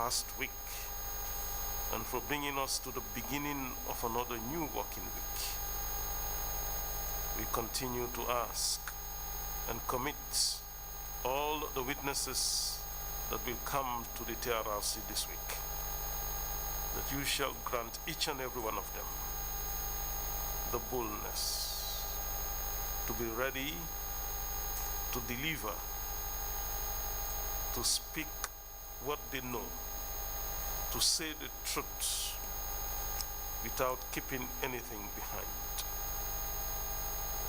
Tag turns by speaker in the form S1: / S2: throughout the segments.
S1: past week and for bringing us to the beginning of another new working week. We continue to ask and commit all the witnesses that will come to the Trrc this week, that you shall grant each and every one of them the boldness to be ready to deliver, to speak what they know, to say the truth without keeping anything behind.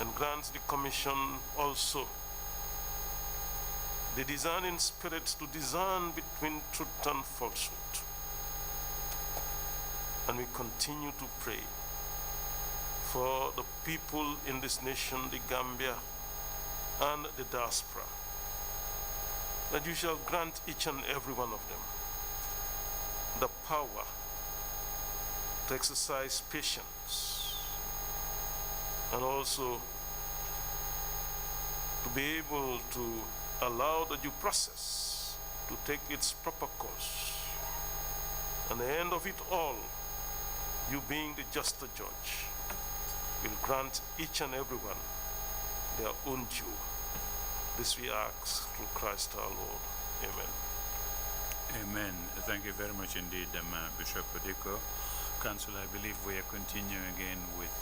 S1: And grants the commission also the discerning spirits to discern between truth and falsehood. And we continue to pray for the people in this nation, the Gambia and the diaspora, that you shall grant each and every one of them the power to exercise patience and also to be able to allow the due process to take its proper course. And the end of it all, you being the just judge, will grant each and every one their own due. This we ask through Christ our Lord. Amen.
S2: Amen. Thank you very much indeed, Bishop Odiko. Council, I believe we are continuing again with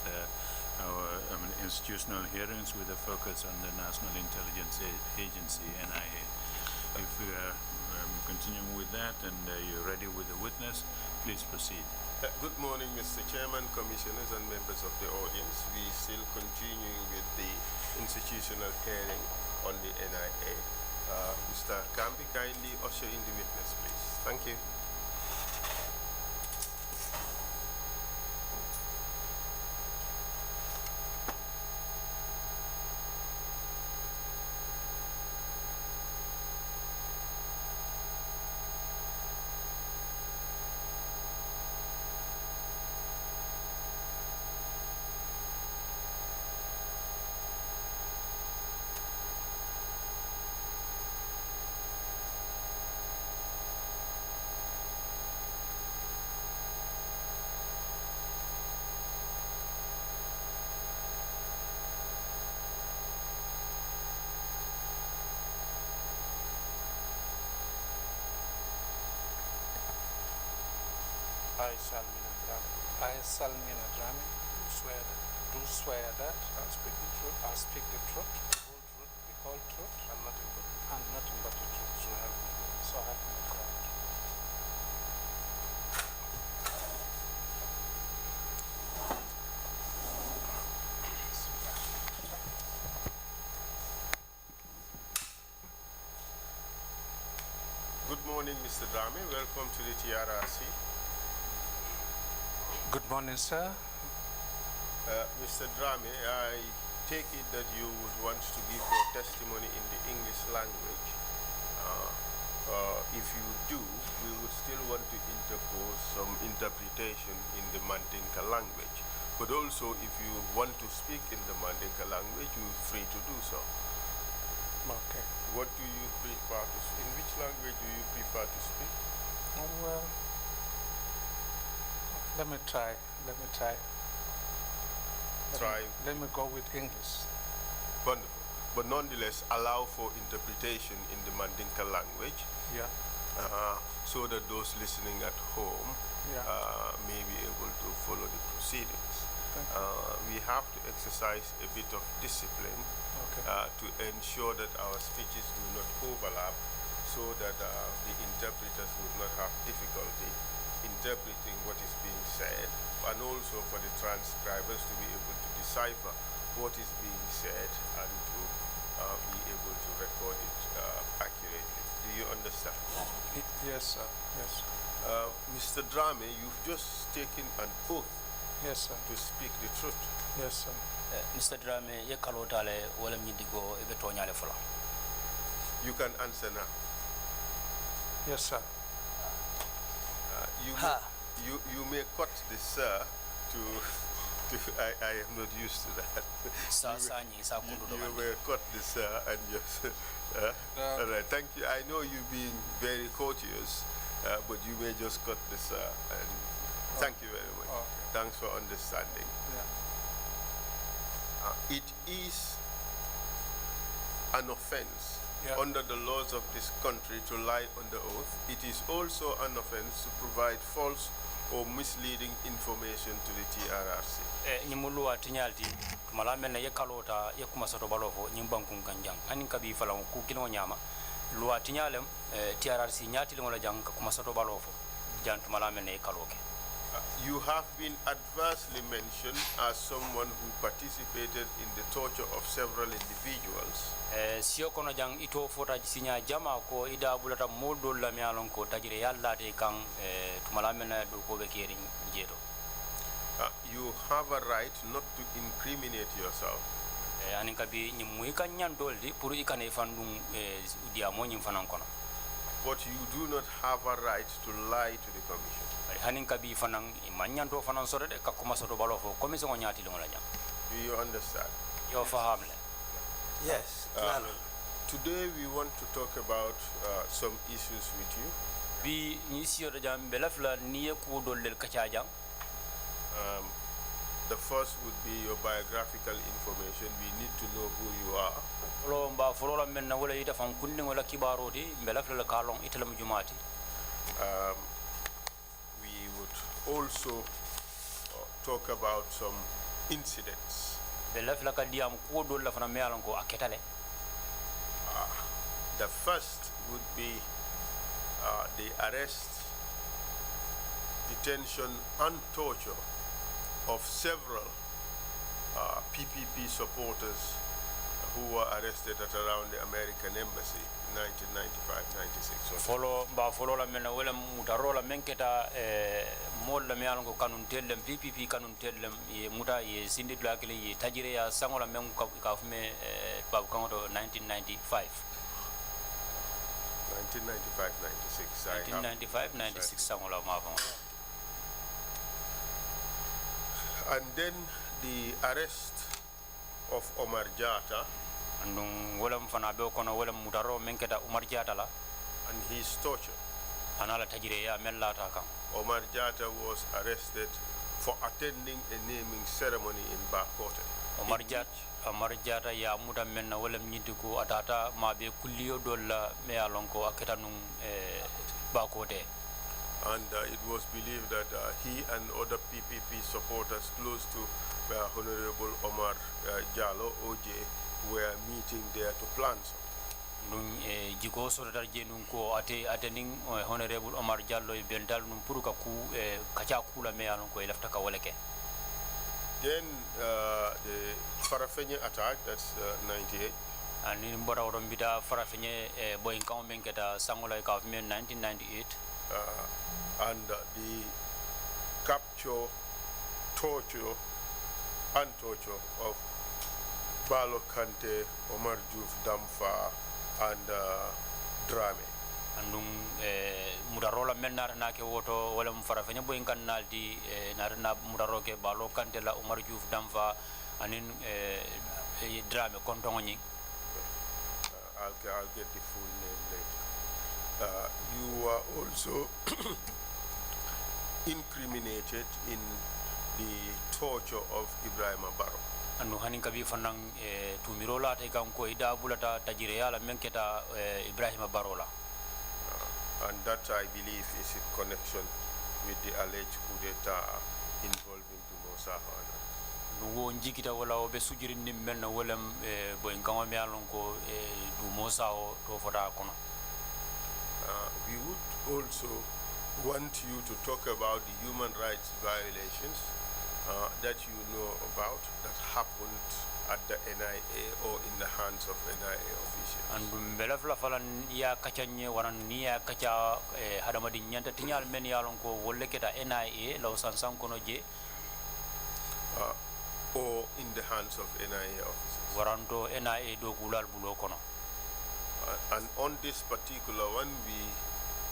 S2: our institutional hearings with a focus on the National Intelligence Agency, NIA. If we are continuing with that and you're ready with the witness, please proceed.
S3: Good morning, Mr. Chairman, commissioners and members of the audience. We still continuing with the institutional hearing on the NIA. Mr. Kambi, kindly usher in the witness, please. Thank you.
S4: I, Salmina Drame, do swear that I'll speak the truth, the whole truth, the whole truth, and nothing but the truth. So help me God. So help me God.
S3: Good morning, Mr. Drame. Welcome to the Trrc.
S4: Good morning, sir.
S3: Mr. Drame, I take it that you would want to give your testimony in the English language. If you do, we would still want to interpose some interpretation in the Mandinka language. But also, if you want to speak in the Mandinka language, you're free to do so.
S4: Okay.
S3: What do you prefer to speak? In which language do you prefer to speak?
S4: Oh, well, let me try. Let me go with English.
S3: Wonderful. But nonetheless, allow for interpretation in the Mandinka language.
S4: Yeah.
S3: So that those listening at home may be able to follow the proceedings. We have to exercise a bit of discipline to ensure that our speeches do not overlap, so that the interpreters would not have difficulty interpreting what is being said, and also for the transcribers to be able to decipher what is being said and to be able to record it accurately. Do you understand?
S4: Yes, sir. Yes.
S3: Mr. Drame, you've just taken an oath.
S4: Yes, sir.
S3: To speak the truth.
S4: Yes, sir.
S5: Mr. Drame, ye kalotale wala mnyidigo ebe tonyale fula.
S3: You can answer now.
S4: Yes, sir.
S3: You may cut the sir to I am not used to that. You may cut the sir and just all right, thank you. I know you being very courteous but you may just cut this. And thank you very much.
S4: Okay.
S3: Thanks for understanding.
S4: Yeah.
S3: It is an offense
S4: Yeah.
S3: under the laws of this country to lie under oath. It is also an offense to provide false or misleading information to the TRRC.
S5: Nyimulu atinyalti malamena ye kalota ye kumasoto balofo nyimbankun kanjang hanin kabi falam ku kino nyama lu atinyalem TRRC nyati ngola jang kumasoto balofo jantu malamena ye kaloke.
S3: You have been adversely mentioned as someone who participated in the torture of several individuals.
S5: Sio kono jang ito fota sinya jama ko ida bulata modol la mialon ko tajire yalla te kan tumalamena do ko be keri jeto.
S3: You have a right not to incriminate yourself.
S5: Anin kabi nyimu ikanyan doldi puru ikane fandum dia mo nyim fanan kono.
S3: But you do not have a right to lie to the commission.
S5: Hanin kabi fanan manyan to fanan sore de kakuma soto balofo commission o nyati ngola jang.
S3: Do you understand?
S5: Yo fahamle.
S6: Yes.
S3: Today we want to talk about some issues with you.
S5: Bi ni sio da jam belafla ni ko dollel kacha jang.
S3: The first would be your biographical information. We need to know who you are.
S5: Lo mba folola men na wala ita fam kunni wala kibaroti belafla la kalon italam jumati.
S3: We would also talk about some incidents.
S5: Belafla ka diam ko dolla fana mealon ko aketale.
S3: The first would be the arrest, detention, and torture of several PPP supporters who were arrested at around the American Embassy in 1995-96.
S5: Follow la mena wala mutarola menketa mol la mealon ko kanun tellem PPP kanun tellem ye muta ye sindid la kele ye tajire ya sangola men ka fume babu kanto 1995. 1995-96 sangola mafon.
S3: And then the arrest of Omar Jata
S5: andung wala mfana be kono wala mutaro menketa Omar Jata la
S3: and his torture.
S5: anala tajire ya mella ta kan.
S3: Omar Jata was arrested for attending a naming ceremony in Bakote.
S5: Omar Jata ya muta menna wala nyiti ko atata mabe kulliyo dolla me alon ko aketanum Bakote.
S3: And it was believed that he and other PPP supporters close to Honorable Omar Jallo OJ were meeting there to plan something.
S5: Nung jiko so darje nung ko attending Honorable Omar Jallo bental nung puruka ku kacha kula me alon ko lafta ka waleke.
S3: Then the Farafenye attack, that's 98.
S5: And in Bora Rombita Farafenye boy in Menketa Sangola government 1998.
S3: And the capture, torture, and torture of Balo Kante, Omar Diouf Damfa, and Drame.
S5: Andung mutarola men na ke woto wala Farafenye boy in kanaldi narna mutaroke Balo Kante la Omar Diouf Damfa anin Drame kontongoni.
S3: I'll get the full name later. You are also incriminated in the torture of Ibrahim Barrow.
S5: Anu hanin kabi fanang tumirola te kan ko ida bulata tajire yala menketa Ibrahim Barola.
S3: And that I believe is in connection with the alleged coup d'etat involving Dumo Sahana.
S5: Nugo njikita wala obe sujiri nimmel na wala boy ngama me alon ko Dumo Sao to fota kono.
S3: We would also want you to talk about the human rights violations that you know about that happened at the NIA or in the hands of NIA officials.
S5: And belafla falan ya kachanye waran niya kacha hadamadi nyanta tinyal men yalon ko wolle keta NIA law sansan kono je
S3: or in the hands of NIA officers.
S5: Waranto NIA do gulal bulo kono.
S3: And on this particular one, we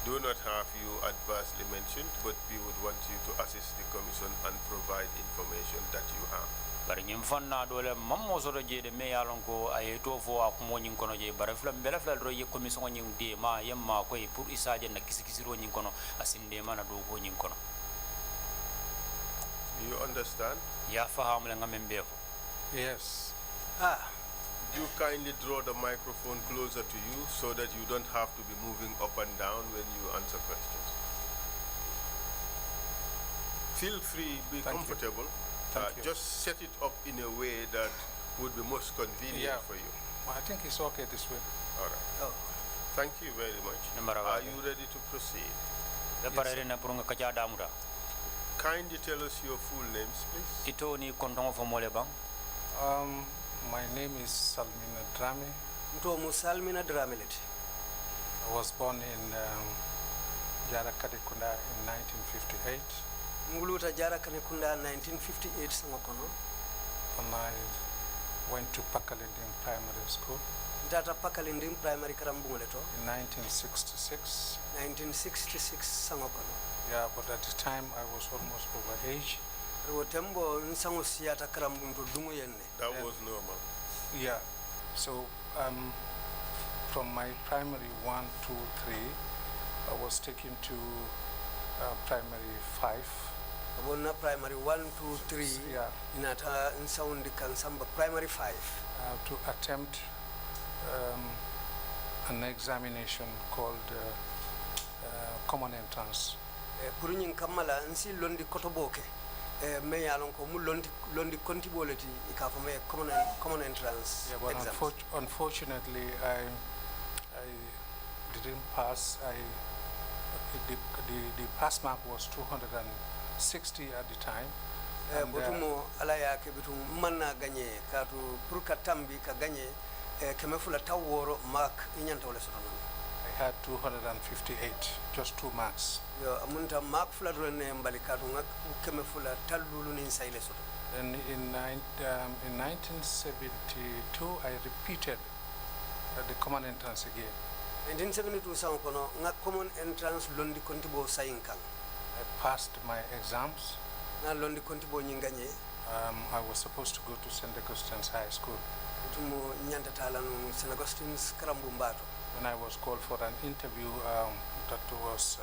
S3: do not have you adversely mentioned, but we would want you to assist the Commission and provide information that you have.
S5: bari ñim fanna dole mammo soto jeede me yalon ko ay to fo akumo ñin kono je bare flam bela fla ro ye commission ñin de ma yemma koy pour isaje na kisikisiro ñin kono asinde mana do ko ñin kono.
S3: You understand?
S5: Ya faham la ngamen befo.
S4: Yes.
S3: You kindly draw the microphone closer to you so that you don't have to be moving up and down when you answer questions. Feel free, be comfortable. Just set it up in a way that would be most convenient for you.
S4: I think it's okay this way.
S3: All right. Thank you very much. Are you ready to proceed?
S5: Yes.
S3: Kindly tell us your full names, please.
S4: My name is Salmina Drame. I was born in Jarakadekunda in 1958.
S6: Nguluta Jarakadekunda 1958
S4: and I went to Pakalinding Primary School.
S6: Data Pakalinding Primary Karambunguleto.
S4: In 1966.
S6: 1966
S4: Yeah, but at the time I was almost over age.
S3: That was normal.
S4: Yeah. So from my primary 1, 2, 3, I was taken to primary 5.
S6: Primary 1, 2, 3.
S4: Yeah.
S6: In primary 5.
S4: To attempt an examination called common entrance.
S6: Purunin kamala nsi londi kotoboke me yalon ko mu londi contibolity ikafome common entrance.
S4: Yeah, but unfortunately I didn't pass. The pass mark was 260 at the time.
S6: Botumo ala yake bitum manna gagné katu pour katambi ka gagné kemefula taworo mark inyanta wala soto.
S4: I had 258, just 2 marks.
S6: Amunta mark fladro ne mbalikatu ngak kemefula talulu ni saile soto.
S4: Then in 1972 I repeated the common entrance again.
S6: 1972 sang kono ngak common entrance londi kontibo sayinkan.
S4: I passed my exams.
S6: Na londi kontibo nyinganye.
S4: I was supposed to go to St. Augustine's High School.
S6: Tumo nyanta talanu St. Augustine's Karambumbato.
S4: When I was called for an interview, that was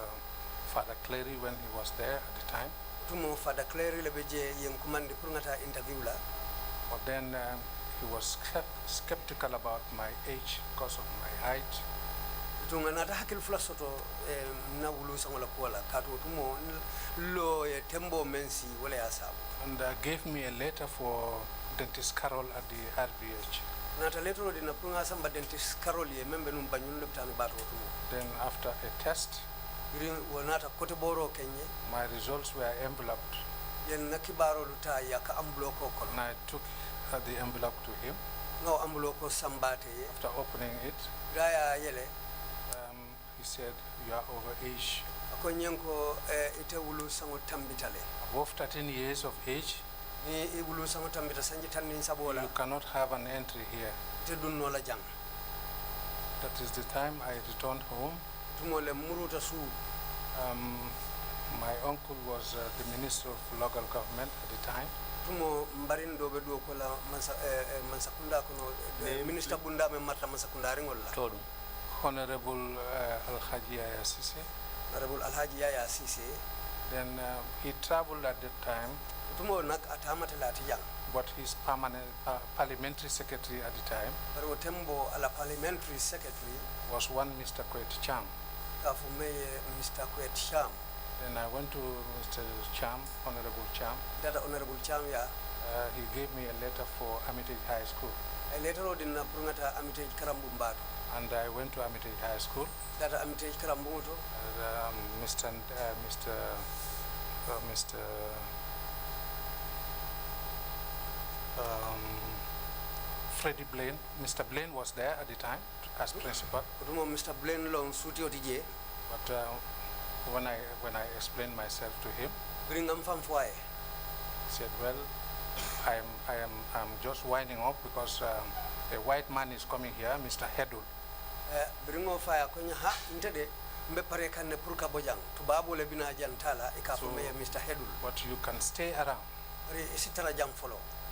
S4: Father Clary when he was there at the time.
S6: Tumo Father Clary lebeje yenkumandi purungata interview la.
S4: But then he was skeptical about my age because of my height.
S6: Tunganata hakil flasoto na wulu sangola kuala katu tumo lo tembo mensi wale asabu.
S4: And gave me a letter for Dentist Carol at the RBH. Then after a test, my results were enveloped. And I took the envelope to him. After opening it, he said, "You are over age. Above 13 years of age, you cannot have an entry here." That is the time I returned home. My uncle was the Minister of Local Government at the time. Honorable Alhaji Yaya Sise.
S6: Honorable Alhaji Yaya Sise.
S4: Then he traveled at that time. But his permanent parliamentary secretary at the time
S6: parliamentary secretary
S4: was one Mr. Kwet Cham.
S6: Mr. Kwet Cham.
S4: Then I went to Mr. Cham, Honorable Cham.
S6: That Honorable Cham, yeah.
S4: He gave me a letter for Armitage High School.
S6: A letter in Armitage Karambumbato.
S4: And I went to Armitage High School.
S6: That Armitage Karambuto.
S4: Mr. Freddie Blaine. Mr. Blaine was there at the time as principal.
S6: Mr. Blaine long suit your DJ.
S4: But when I explained myself to him,
S6: he
S4: said, "Well, I'm just winding up because a white man is coming here, Mr. Hedul." So, but you can stay around.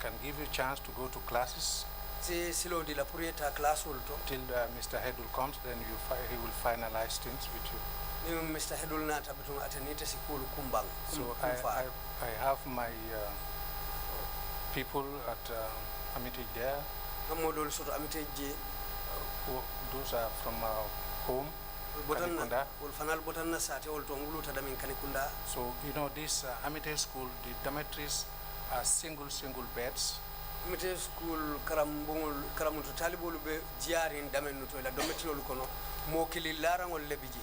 S4: can give you a chance to go to classes
S6: si silo di la purieta class ulto
S4: till Mr. Hedul comes, then he will finalize things with you.
S6: ni Mr. Hedul nata bitum atenite sikulu kumbang.
S4: So I have my people at Amity there.
S6: Amodol soto Amity je.
S4: Those are from home.
S6: Kanikunda. Fanal botanna sate olto nguluta damin Kanikunda.
S4: So you know this Amity school, the dormitories are single beds.
S6: Amity school karamuto talibolu be jiarin damen nuto la dormitory kono mo kili larangol lebiji.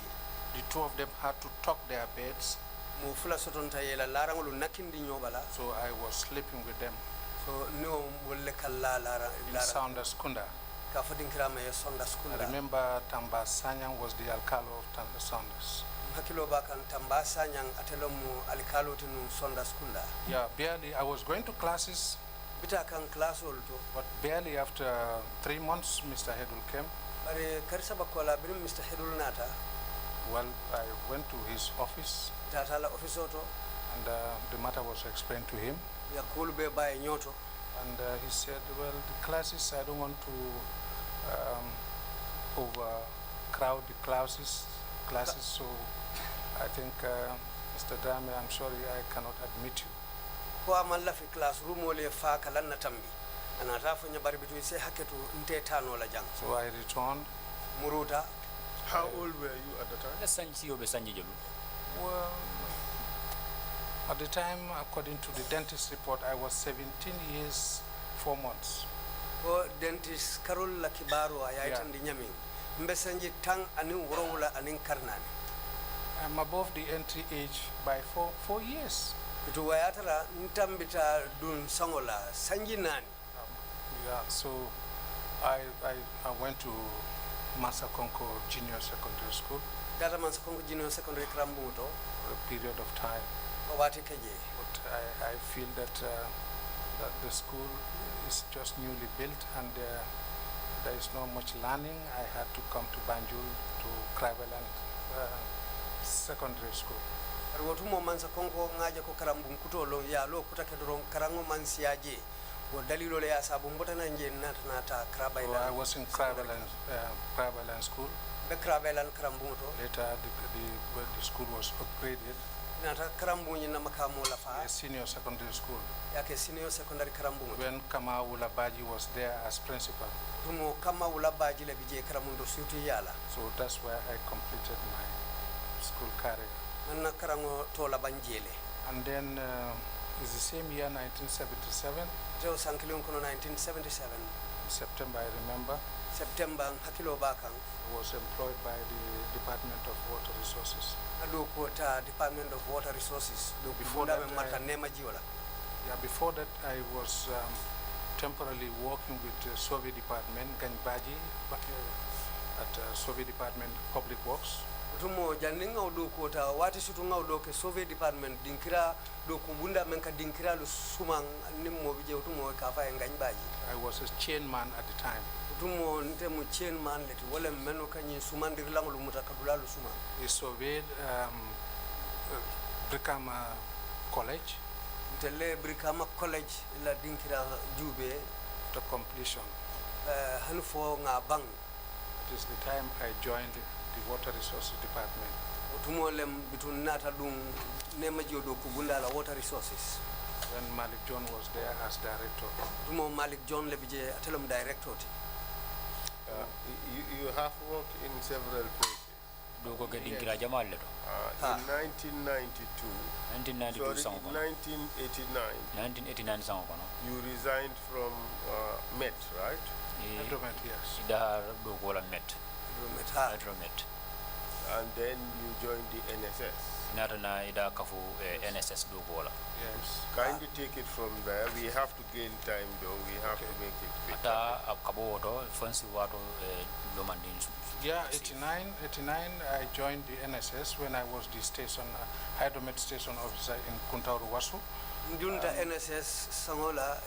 S4: The two of them had to tuck their beds.
S6: Mo fula sotonta yela larangol nakindi nyobala.
S4: So I was sleeping with them.
S6: So no wolle kala lara
S4: in Saunders Kunda. I remember Tamba Sanyang was the alcalo of Tamba Saunders. Yeah, barely. I was going to classes, but barely after 3 months, Mr. Hedul came. Well, I went to his office, and the matter was explained to him. And he said, well, the classes, I don't want to overcrowd the classes, so I think, Mr. Dame, I'm sorry, I cannot admit you. So I returned.
S3: How old were you at the time?
S4: Well, at the time, according to the dentist report, I was 17 years, 4 months.
S6: Dentist Carol Lakibaro, I attended Yamin. Mbesanji Tang Anin Worola Anin Karnan.
S4: I'm above the entry age by 4 years.
S6: Wayatara Ntambita Dun Sangola, Sanjinan.
S4: Yeah, so I went to Masakonko Junior Secondary School.
S6: Data Masakonko Junior Secondary Krambuto.
S4: For a period of time. But I feel that that the school is just newly built and there is not much learning. I had to come to Banjul to Krabeland Secondary School. I was in Krabeland School. Later the school was upgraded. A senior secondary school. When Kama Ulabaji was there as principal. So that's where I completed my school career. And then it's the same year, 1977. In September, I remember. I was employed by the Department of Water Resources. Department of Water Resources. Before that, I was temporarily working with the Soviet Department, Ganbaji, at Soviet Department Public Works. Soviet Department I was a chairman at the time. The Soviet Brikama College. Brikama College la dinkira jube to completion. It is the time I joined the Water Resources Department. Water Resources. When Malik John was there as director. Malik John director.
S3: You have worked in several places.
S5: In
S3: 1992. Sorry, 1989. You resigned from Met, right?
S4: Hydromet, yes.
S5: Hydromet.
S3: And then you joined the NSS.
S5: NSS
S3: Yes. Kindly take it from there. We have to gain time though. We have to make it quick.
S4: Yeah, 89, I joined the NSS when I was the station, Hydromet station officer in Kuntauru Wasu. During the NSS Sangola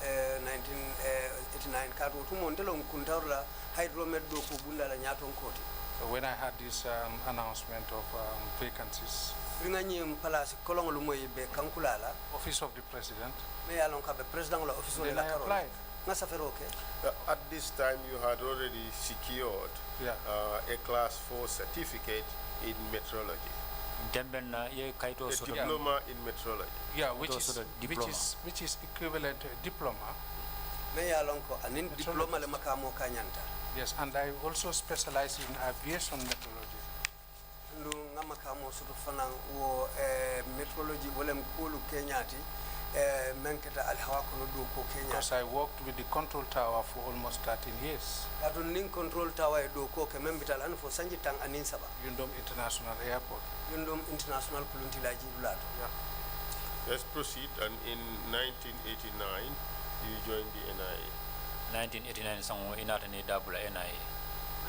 S4: 1989, Katu Tumondelong Kuntaura Hydromet do Kubunda la Nyaton Koti. when I had this announcement of vacancies, Office of the President, then I applied.
S3: At this time, you had already secured a Class 4 certificate in metrology. Diploma in metrology.
S4: Yeah, which is equivalent to a diploma. Yes, and I also specialize in aviation metrology. Because I worked with the control tower for almost 13 years. Yundum International Airport. Yeah.
S3: Let's proceed. And in 1989, you joined the NIA.
S5: 1989, sango inatani double NIA.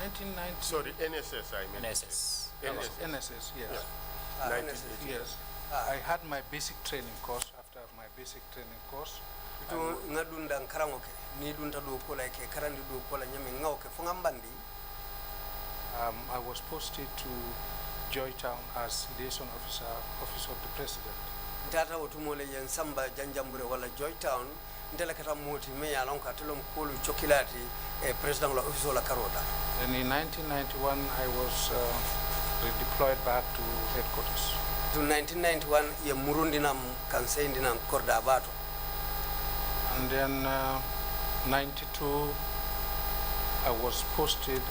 S4: 1990.
S3: Sorry, NSS. I mean
S5: NSS.
S4: NSS, yes.
S3: Yeah.
S4: Yes. I had my basic training course. After my basic training course, I was posted to Joytown as liaison officer, Office of the President. Joytown. Then in 1991, I was redeployed back to headquarters. In 1991, and then 92, I was posted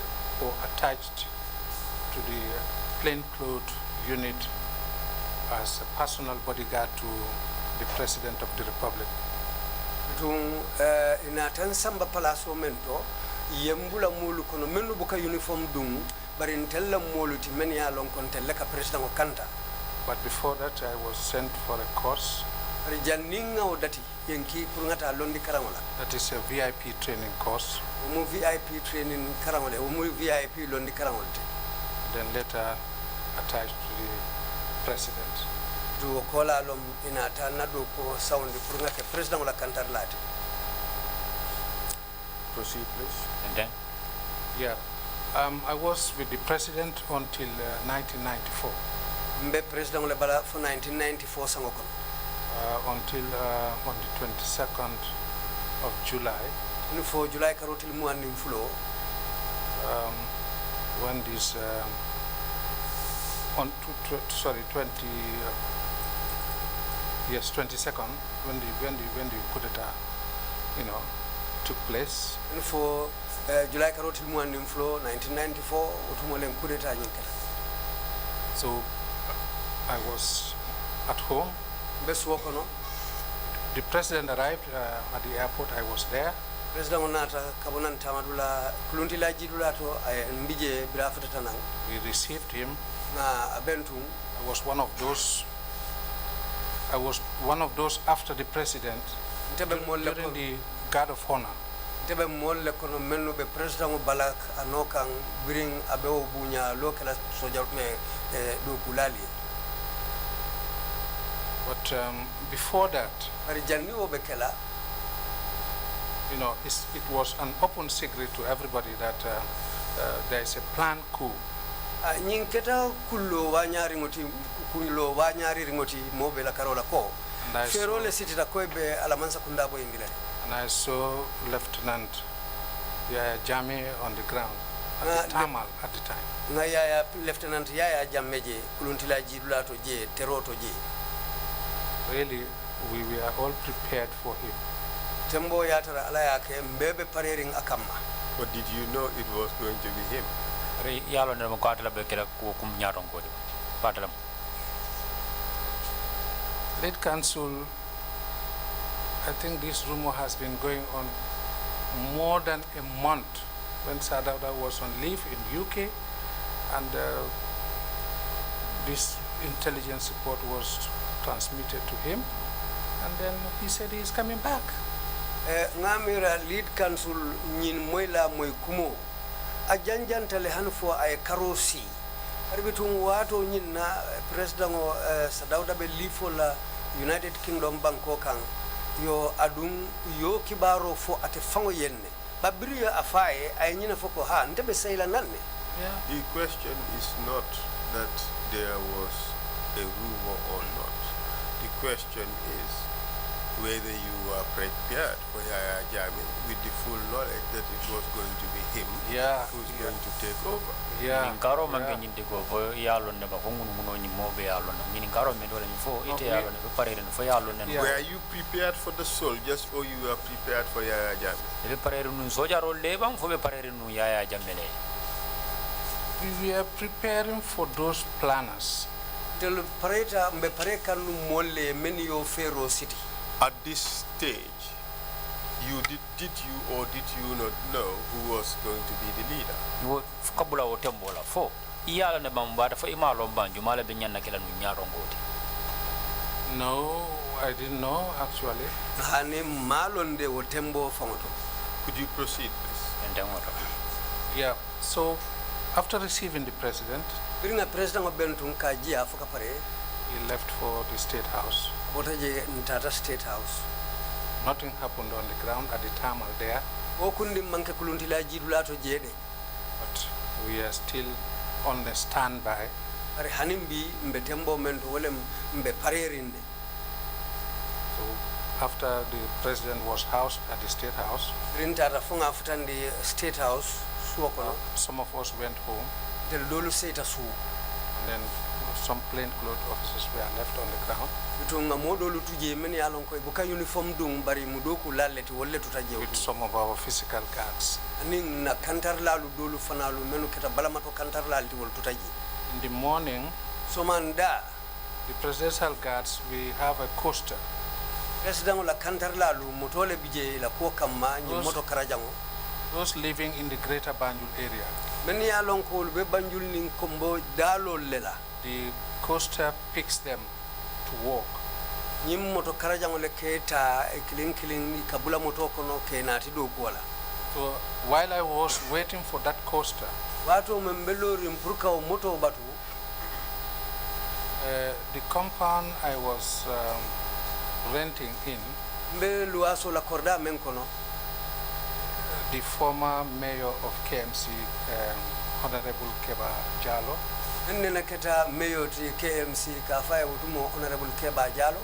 S4: or attached to the plainclothes unit as a personal bodyguard to the President of the Republic. Inatan samba palaso mento yembula mulu kono menu buka uniform dung bari ntella mulu ti men ya lon kon telle ka president o kanta. But before that I was sent for a course. Rijaninga odati yenki pour ngata londi karangola. That is a VIP training course. Umu VIP training karangola, umu VIP londi karangola. Then later attached to the president. Do kola lom inata na do ko sound pour ngata president wala kantar lati.
S3: Proceed, please.
S5: And then?
S4: Yeah. I was with the president until 1994. Mbe president le bala for 1994 sangoko. Until on the 22nd of July. For July karotil mu anim flow. When this on 22nd when the coup d'etat, took place. And for July karotil mu anim flow 1994 utumole coup d'etat nyinkata. So I was at home. The president arrived at the airport. I was there. We received him. I was one of those after the president during the guard of honor. But before that, it was an open secret to everybody that there is a planned coup. And I saw Lieutenant Jame on the ground at the Tamal at the time. Really, we were all prepared for him. But
S3: did you know it was going to be him?
S4: Late Council, I think this rumor has been going on more than a month when Sadauda was on leave in UK, and this intelligence report was transmitted to him, and then he said he's coming back. Ngamira lead council nyin moyla moy kumo ajanjantale hanfo ay karosi arbitum wato nyin na president o Sadauda be lifo la United Kingdom banko kan yo adum yo kibaro fo ate fango yenne babiriya afaye ay nyina foko ha ndebe sayla nanne Yeah.
S3: The question is not that there was a rumor or not. The question is whether you were prepared for Yaya Jammeh with the full knowledge that it was going to be him who's going to take over.
S5: Min karo manke nyinde ko fo yalo ne ba ko ngunu muno nyimo be yalo na min karo me dole nyifo ite yalo ne be parere fo yalo ne.
S3: Were you prepared for the soldiers or you were prepared for Yaya Jammeh?
S5: Be parere nu soja rol le bang fo be parere nu Yaya Jammeh le.
S4: We were preparing for those planners.
S6: Del pareta mbe pareka nu molle men yo fero city.
S3: At this stage, did you or did you not know who was going to be the leader?
S5: Wo kabula o tembola fo iyala ne bambata fo imalo banju mala be nyanna kila nu nyaro ngoti.
S4: No, I didn't know actually.
S6: Hani malonde wo tembo fangoto.
S3: Could you proceed, please?
S4: Yeah, so after receiving the president,
S6: Biringa president of Bentun kaji afuka pare.
S4: He left for the State House.
S6: Botaje Ntata State House.
S4: Nothing happened on the ground at the time out there.
S6: Okundi manke kuluntila jidulato jede.
S4: But we are still on the standby.
S6: Pare hanimbi mbe tembo mento wole mbe parerinde.
S4: So after the president was housed at the State House,
S6: Ntata funga afutan the State House suokono.
S4: Some of us went home.
S6: Del dolu seita su.
S4: And then some plainclothes officers were left on the ground.
S6: Bitunga modolu tuje men yalon koy buka uniform dung bari mudoku laleti wolle tutaje
S4: with some of our physical guards.
S6: Ning na kantar lalu dolu fanalu menu keta balamato kantar lalti wol tutaje.
S4: In the morning,
S6: somanda
S4: the presidential guards, we have a coaster.
S6: President la kantar lalu motole bije la ko kamma ni moto karajango.
S4: Those living in the greater Banjul area.
S6: Men yalon ko be Banjul ning kombo dalo lela.
S4: The coaster picks them to walk.
S6: Nyim moto karajango le keta killing ni kabula moto kono ke nati do kola.
S4: So while I was waiting for that coaster,
S6: wato membelori mpurka o moto batu
S4: the compound I was renting in,
S6: mbelu aso la korda men kono,
S4: the former mayor of KMC, Honorable Keba Jalo,
S6: nene keta mayor ti KMC ka fay wutumo Honorable Keba Jalo.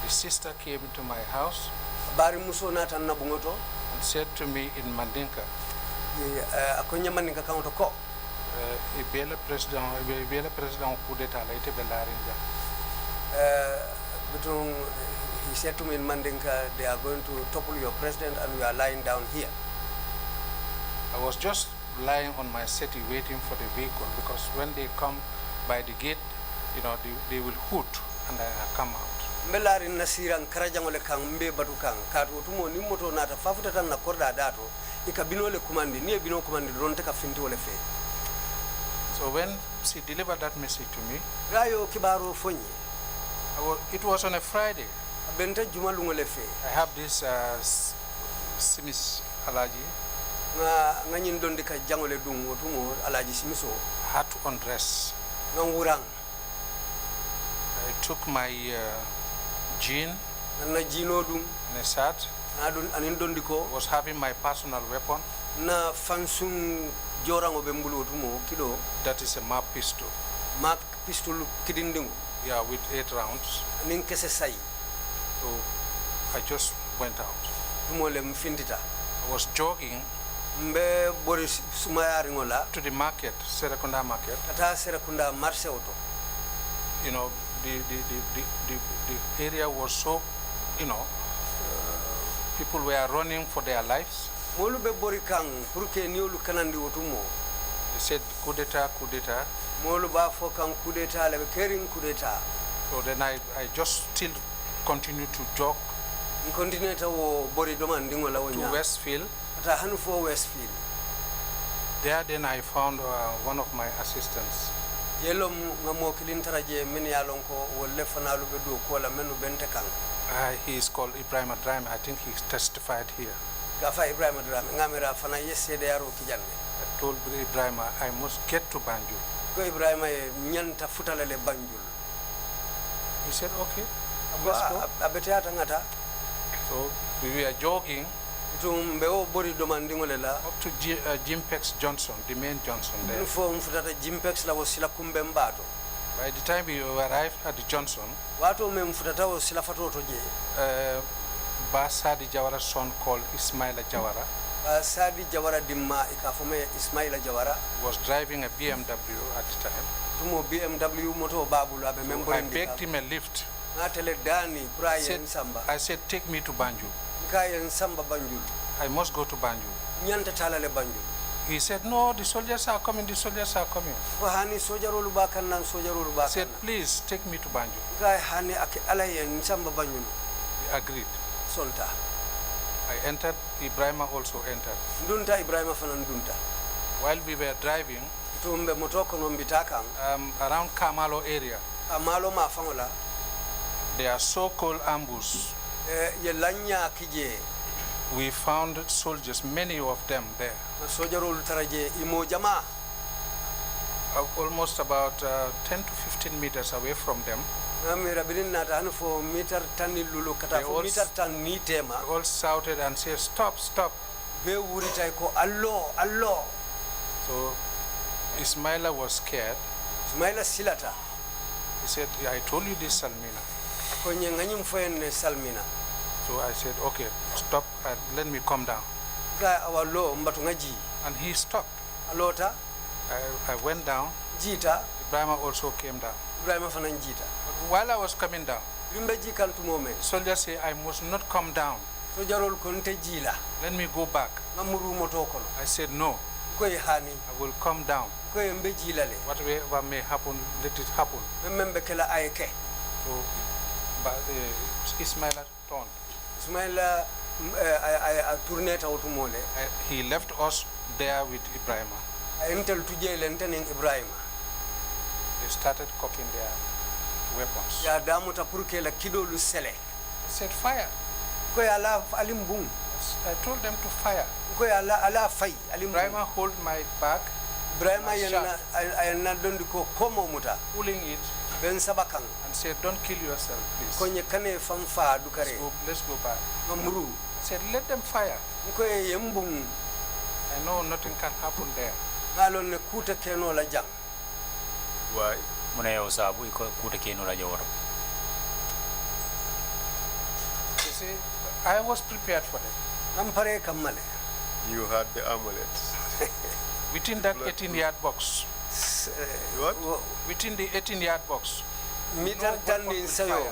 S4: The sister came to my house
S6: bari muso nata na bungoto
S4: and said to me in Mandinka,
S6: akonya Mandinka kaunto ko
S4: ibele president coup d'etat la ite belarinja.
S6: Between he said to me in Mandinka, they are going to topple your president and we are lying down here.
S4: I was just lying on my settee waiting for the vehicle, because when they come by the gate, you know, they will hoot and I come out.
S6: Mbelari nasiran karajangole kang mbe batu kang katu tumo ni moto nata fafuta tan na korda dato ikabino le kumandi ni bino kumandi ron taka finti wole fe.
S4: So when she delivered that message to me,
S6: rayo kibaro fonyi,
S4: it was on a Friday.
S6: benta juma lungole fe.
S4: I have this simis alaji
S6: nga nyin dondi ka jangole dung tumo alaji simiso
S4: had to undress.
S6: nga wurang
S4: I took my jean
S6: na jino dum
S4: and a shirt.
S6: na don anin dondi ko
S4: Was having my personal weapon.
S6: na fansung jorango be mbulu tumo kilo,
S4: That is a MAP pistol.
S6: mak pistol kidindingo,
S4: Yeah, with 8 rounds.
S6: anin kese sai
S4: So I just went out.
S6: tumo le mfindita.
S4: I was jogging
S6: Mbe bori sumayari ngola
S4: to the market, Serakunda market.
S6: kata Serakunda marché auto.
S4: You know, the area was so, you know, people were running for their lives.
S6: Molu be bori kang pour que niolu kanandi otumo.
S4: They said coup d'etat, coup d'etat.
S6: Molu ba fo kang coup d'etat le kering coup d'etat.
S4: So then I just still continued to jog
S6: Continue to wo bori domandi ngola
S4: to
S6: wonya.
S4: Westfield.
S6: Ata hanu fo Westfield.
S4: There then I found one of my assistants.
S6: Yelo ngamo kilintaraje men yalon ko wolle fanalu be do ko la menu bente kang.
S4: He is called Ibrahim Adrame. I think he testified here.
S6: Gafa Ibrahim Adrame ngamira fana yesede yaro kijande.
S4: I told Ibrahim I must get to Banjul.
S6: Ko Ibrahim nyanta futale le Banjul.
S4: He said, okay, let's go.
S6: Abete atangata.
S4: So we were jogging.
S6: tumbe o bori domandingole la
S4: up to Jimpex Johnson, the main Johnson there.
S6: fo mfutata Jimpex la wasila kumbe mbato.
S4: By the time we arrived at the Johnson,
S6: Watu me mfutata wasila fatoto je.
S4: Basadi Jawara son called Ismaila Jawara
S6: Basadi Jawara dimma ikafome Ismaila Jawara
S4: was driving a BMW at the time.
S6: Tumo BMW moto babulu abe
S4: So I begged him a lift.
S6: Natele dani Brian Samba.
S4: I said, take me to Banjul.
S6: Kayan Samba Banjul.
S4: I must go to Banjul.
S6: Nyanta talale Banjul.
S4: He said, no, the soldiers are coming, the soldiers are coming.
S6: Hani sojarolu bakan nan sojarolu bakan.
S4: I said, please take me to Banjul.
S6: Kay hani ak alayen Samba Banjul.
S4: We agreed.
S6: Solta.
S4: I entered, Ibrahima also entered.
S6: Ndunta Ibrahima fanan dunta.
S4: While we were driving,
S6: Tumbe motoko no mbitaka.
S4: Around Kamalo area,
S6: Amalo mafangola.
S4: there are so-called ambush.
S6: Yelanya kije.
S4: We found soldiers, many of them there.
S6: Sojarolu taraje imo jama.
S4: Almost about 10 to 15 meters away from them.
S6: They
S4: all shouted and said, stop, stop. So Ismaila was scared. He said, I told you this, Salmina. So I said, okay, stop, let me come down. And he stopped. I went down. Ibrahima also came down. While I was coming down, soldiers say, I must not come down. Let me go back. I said, no. I will come down. Whatever may happen, let it happen. So Ismaila turned. He left us there with Ibrahima. They started cocking their weapons. I said, fire. I told them to fire. Ibrahima hold my back, pulling it, and said, don't kill yourself, please. Let's go back. I said, let them fire. I know nothing can happen there.
S3: Why?
S4: You see, I was prepared for that.
S3: You had the amulets.
S4: Within that 18-yard box.
S3: What?
S4: Within the 18-yard box.
S6: Meter turning sayo.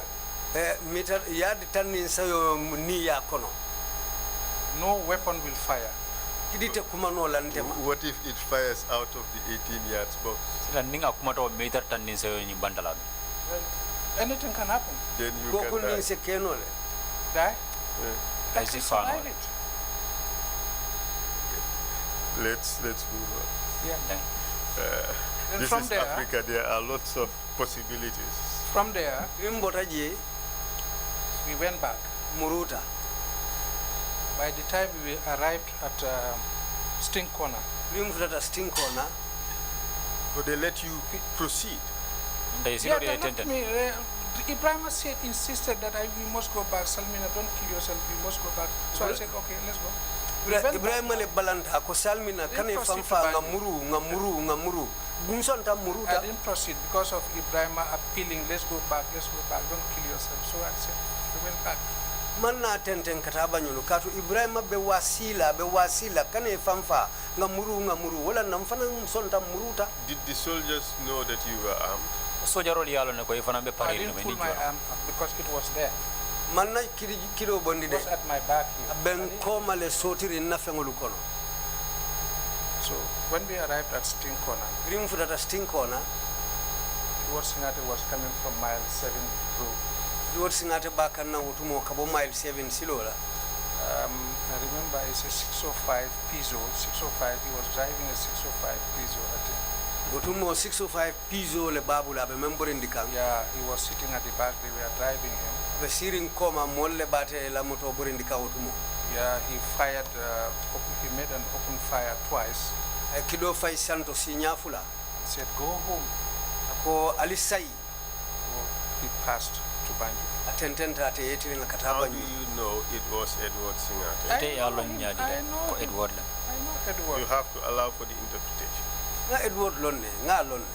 S6: Meter yard turning sayo niya kono.
S2: no weapon will fire.
S3: What if it fires out of the 18 yards box?
S5: Well,
S2: Anything can happen.
S3: Then you can die.
S2: Die?
S3: Yeah.
S2: Survive it.
S3: Let's move on.
S2: Yeah.
S3: This
S2: from
S3: is
S2: there,
S3: Africa. There are lots of possibilities.
S2: From there, we went back.
S6: Muruta.
S2: By the time we arrived at Sting Corner,
S3: So they let you proceed.
S2: yeah, they let me. Ibrahim said, insisted that we must go back. Salmina, don't kill yourself. We must go back. So I said, okay, let's go.
S6: Ibrahim le balanta ko Salmina kane famfa ngamuru.
S2: I didn't proceed because of Ibrahim appealing, let's go back, don't kill yourself. So I said, we went back.
S6: Manna tenten kataba nyulu katu Ibrahim be wasila kane famfa ngamuru wala namfana sonta muruta.
S3: Did the soldiers know that you were armed?
S2: I didn't pull my arm up because it was there.
S6: Manna kilo bondi de.
S2: It was at my back here.
S6: Ben koma le sotiri na fengolu kono.
S2: So when we arrived at Sting Corner,
S6: Grimfutata Sting Corner,
S2: Edward Singate was coming from mile 7 road.
S6: Edward Singate bakana utumo kabo mile 7 silola.
S2: I remember it's a 605 Peugeot. 605. He was driving a 605 Peugeot, I think.
S6: Utumo 605 Peugeot le babula be member indikang.
S2: Yeah, he was sitting at the back. They were driving him.
S6: Be sirin koma molle bate la moto borindika utumo.
S2: Yeah, he fired. He made an open fire twice.
S6: Kido fay santo sinyafula.
S2: And said, "Go home."
S6: Ko alisai.
S2: So he passed to
S4: to Banjul.
S6: Atententa ate yetiri na
S3: How
S6: kataba
S3: do you know it was Edward Singate?
S5: Ite yalo nyadi
S4: I know
S5: Edward la.
S4: I know Edward.
S3: You have to allow for the interpretation.
S6: nga Edward lonne nga lonne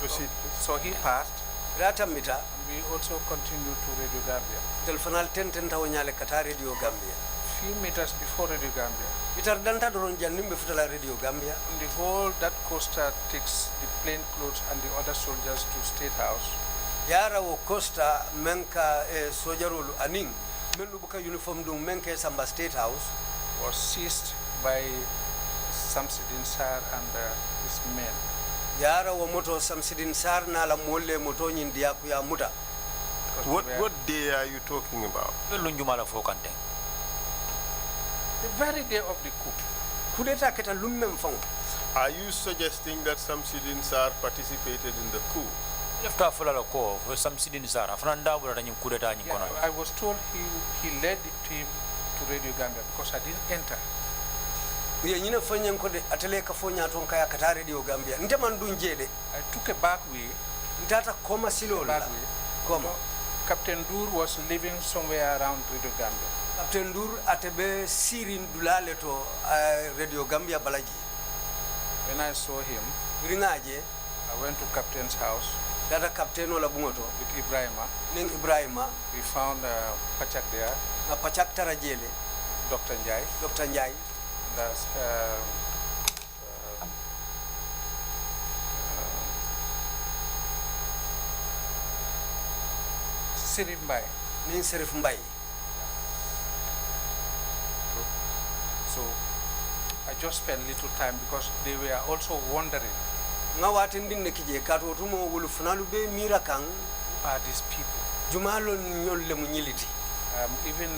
S3: Proceed, please.
S4: So he passed.
S6: rata mita
S4: We also continued to Radio Gambia.
S6: telefonal tententa wonyale kata radio Gambia
S4: Few meters before Radio Gambia,
S6: bitar danta doron jannimbe futala radio Gambia
S4: on the whole, that coaster takes the plain clothes and the other soldiers to State House.
S6: yara wo costa menka sojarolu aning melu buka uniform dum menke samba State House
S4: Was seized by Samsidin Sar and his men.
S6: yara wo moto Samsidin Sar na la molle moto nyin diaku ya muta
S4: Because
S3: What day are you talking about?
S5: Lunjuma la fokante.
S4: the very day of the coup,
S6: kudeta keta lummem fang
S3: Are you suggesting that Samsidin Sar participated in the coup?
S5: Lefta fula la ko Samsidin Sar afranda bula tanyi kudeta nyi kono.
S4: I was told he led the team to Radio Gambia because I didn't enter.
S6: ye nyina fanyen ko de atele ka fonya ton kaya kata radio Gambia nte man dun jede
S4: I took a back way.
S6: ntata koma silol la
S4: Back way.
S6: koma
S4: Captain Dur was living somewhere around Radio Gambia.
S6: Captain Dur atebe sirin dulale to radio Gambia balaji
S4: When I saw him,
S6: ringaje
S4: I went to Captain's house
S6: data captain wala bungoto
S4: with Ibrahima.
S6: ning Ibrahima
S4: We found Pachak there,
S6: na pachak tarajele
S4: Dr. Njai,
S6: Dr. Njai
S4: and that's, Sirimbai.
S6: ning Serif Mbay
S4: So I just spent little time because they were also wondering,
S6: nga watin din nekije kato tumo wulu funalu be mira kan
S4: who are these people?
S6: jumalo nyolle mu nyiliti
S4: Even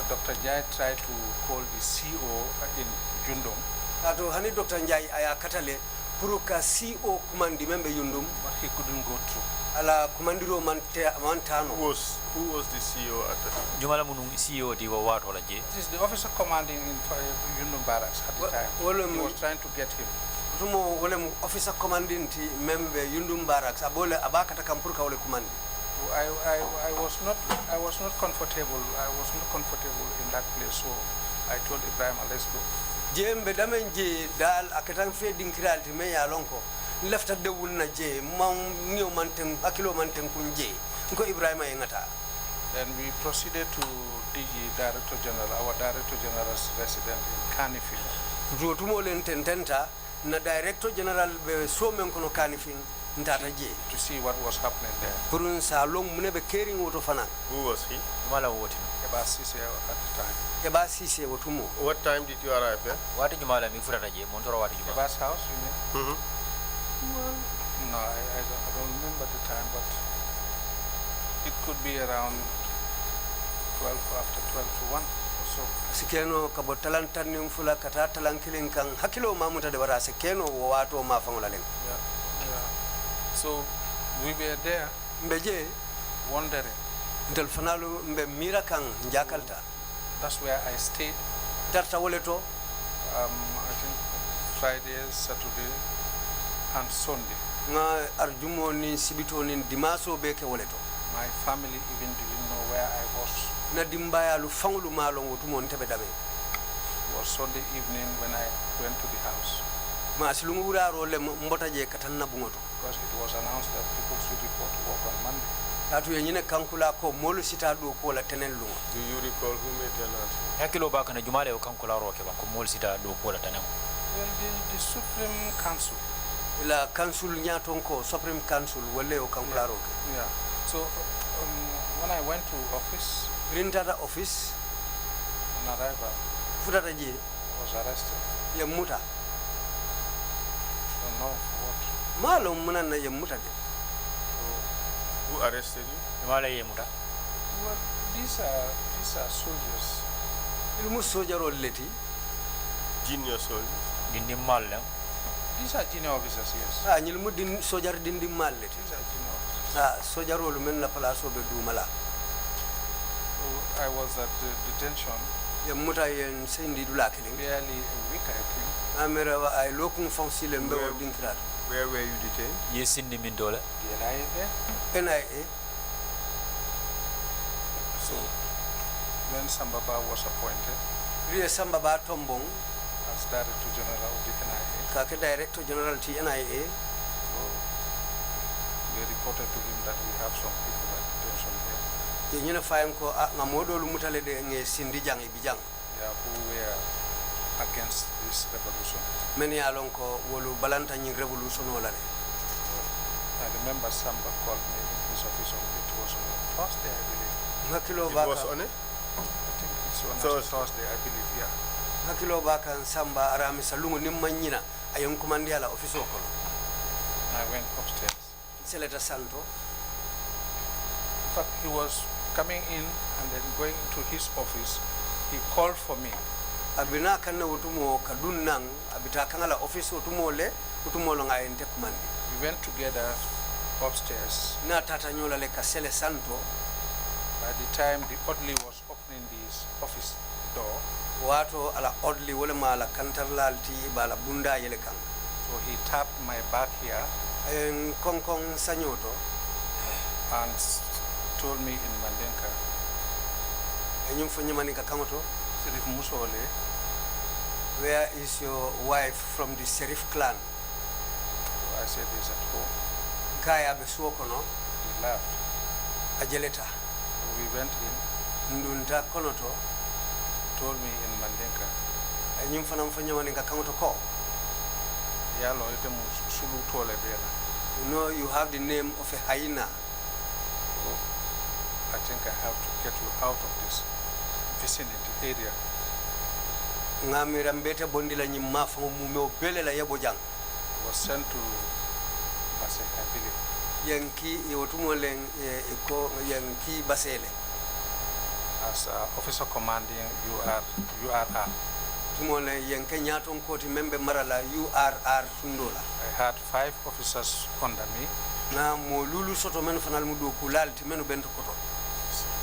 S4: Dr. Njai tried to call the CO in Jundong,
S6: kato hani Dr. Njai aya katale pour ka CO kumandi membe yundum
S4: but he couldn't go through.
S6: ala kumandiro mantano
S3: Who was the CEO at the time?
S5: Jumala munu CEO di wa wato la je.
S4: This is the officer commanding in Jundong barracks at the time. He was trying to get him.
S6: tumo wole mu officer commanding ti membe yundum barracks abole abakata kam pour ka wole kumandi
S4: I was not comfortable. I was not comfortable in that place, so I told Ibrahim, let's go.
S6: jembe damen je dal akatan fe dinkiralti me ya lonko lefta dewul na je mam niyo manten akilo manten kunje ko Ibrahima e ngata
S4: Then we proceeded to DG Director General, our Director General's resident in Kanifing.
S6: do tumo len tententa na director general be so men kono kanifin ntata je
S4: to see what was happening there.
S6: purun sa long mune be kering woto fana
S3: Who was he?
S5: Jumala woti.
S4: About 6 years at the time.
S6: e ba sise wotumo
S3: What time did you arrive there?
S5: Wati jumala mi furata je montoro wati jumala.
S4: Abbas house, you mean?
S3: Mm-hmm.
S4: Well, no, I don't remember the time, but it could be around 12, after 12 to 1 or so.
S6: sikeno kabo talantan nim fula kata talankilin kan hakilo mamuta de bara sikeno wo wato ma fangola len
S4: Yeah. So we were there
S6: mbeje
S4: wondering.
S6: ndel fanalu mbe mira kan jakalta
S4: That's where I stayed.
S6: darta woleto
S4: I think Friday, Saturday, and Sunday.
S6: nga arjumo ni sibito ni dimaso be ke woleto
S4: My family even didn't know where I was.
S6: na dimbaya lu fangulu malo wotumo ntebe dabe
S4: It was Sunday evening when I went to the house
S6: ma silungu wuraro le mbota je katanna bungoto
S4: because it was announced that people should report to work on Monday.
S6: atu yenyine kankula ko molu sita do ko la tenen lunga
S3: Do you recall who made the announcement?
S5: Hakilo ba kana jumala kan kula roke ba ko mol sita do ko la tanem.
S4: Well, the Supreme Council.
S6: la council nyaton ko supreme council wole o kankula ro
S4: Yeah. So when I went to office,
S6: rintata office
S4: on arrival,
S6: futata je
S4: I was arrested.
S6: ye muta
S4: I don't know for what.
S6: malo munana ye muta de
S3: Who arrested you?
S5: Jumala ye muta.
S4: Well, these are soldiers.
S6: ilmu sojaro leti
S3: Junior soldiers.
S5: Dindi malle.
S4: These are junior officers, yes.
S6: nyilmu din sojar dindi mal leti
S4: These are junior officers.
S6: sojaro lu men na place be dumala
S4: So I was at the detention
S6: ye muta yen sendi dula kelen
S4: barely a week, I think.
S6: amera ay lokun foncile mbe o dinkrat
S3: Where were you detained?
S5: Yes, in the Mindola.
S4: The NIA.
S6: NIA.
S4: So when Sambaba was appointed
S6: Rie Sambaba Tombong
S4: as Director General of the NIA,
S6: kake Director General T NIA,
S4: so they reported to him that we have some people at detention here.
S6: ye nyina fayam ko ngamodo lu mutale de nge sindi jang ibijang.
S4: Yeah, who were against this revolution.
S6: Many along ko wolu balanta nyi revolution wala de.
S4: I remember Samba called me in his office on it was on Thursday, I believe.
S6: Hakilo
S3: It
S6: baka
S3: was on it?
S4: I think it's on Thursday, I believe, yeah.
S6: hakilo baka Samba arami salungu nimanyina ayon kumandi ala office ko.
S4: And I went upstairs.
S6: Seleta Santo.
S4: In fact, he was coming in and then going to his office. He called for me.
S6: Abina kanna utumo kadunnang abita kangala office utumo le utumo lo ngaente kumandi.
S4: We went together upstairs.
S6: Na tata nyola le kasele Santo.
S4: By the time the orderly was opening this office door,
S6: Wato ala oddly wala mala kantarlalti bala bunda yele kan.
S4: so he tapped my back here
S6: Ayen konkong sanyoto
S4: and told me in Mandenka,
S6: enyum fanyamani ka kamoto,
S4: Sirif Musole,
S6: where is your wife from the Serif clan?
S4: so I said he's at home.
S6: Kaya besuo kono
S4: He laughed.
S6: ajeleta.
S4: So we went in,
S6: Ndunta konoto
S4: told me in Mandenka,
S6: enyum fanam fanyamani ka kamoto ko.
S4: Yalo ite sulu tole bela.
S6: You know you have the name of a hyena.
S4: So I think I have to get you out of this vicinity area.
S6: Ngamira mbete bondila nyimma fa mume obele la yebo jang.
S4: I was sent to Basel, I believe.
S6: Yanki yotumo len iko yanki basele.
S4: As officer commanding URR.
S6: Tumo len yanke nyaton koti membe marala URR sundola.
S4: I had 5 officers under me.
S6: Na mo lulu soto men fanal mudu kulal ti menu bento koto.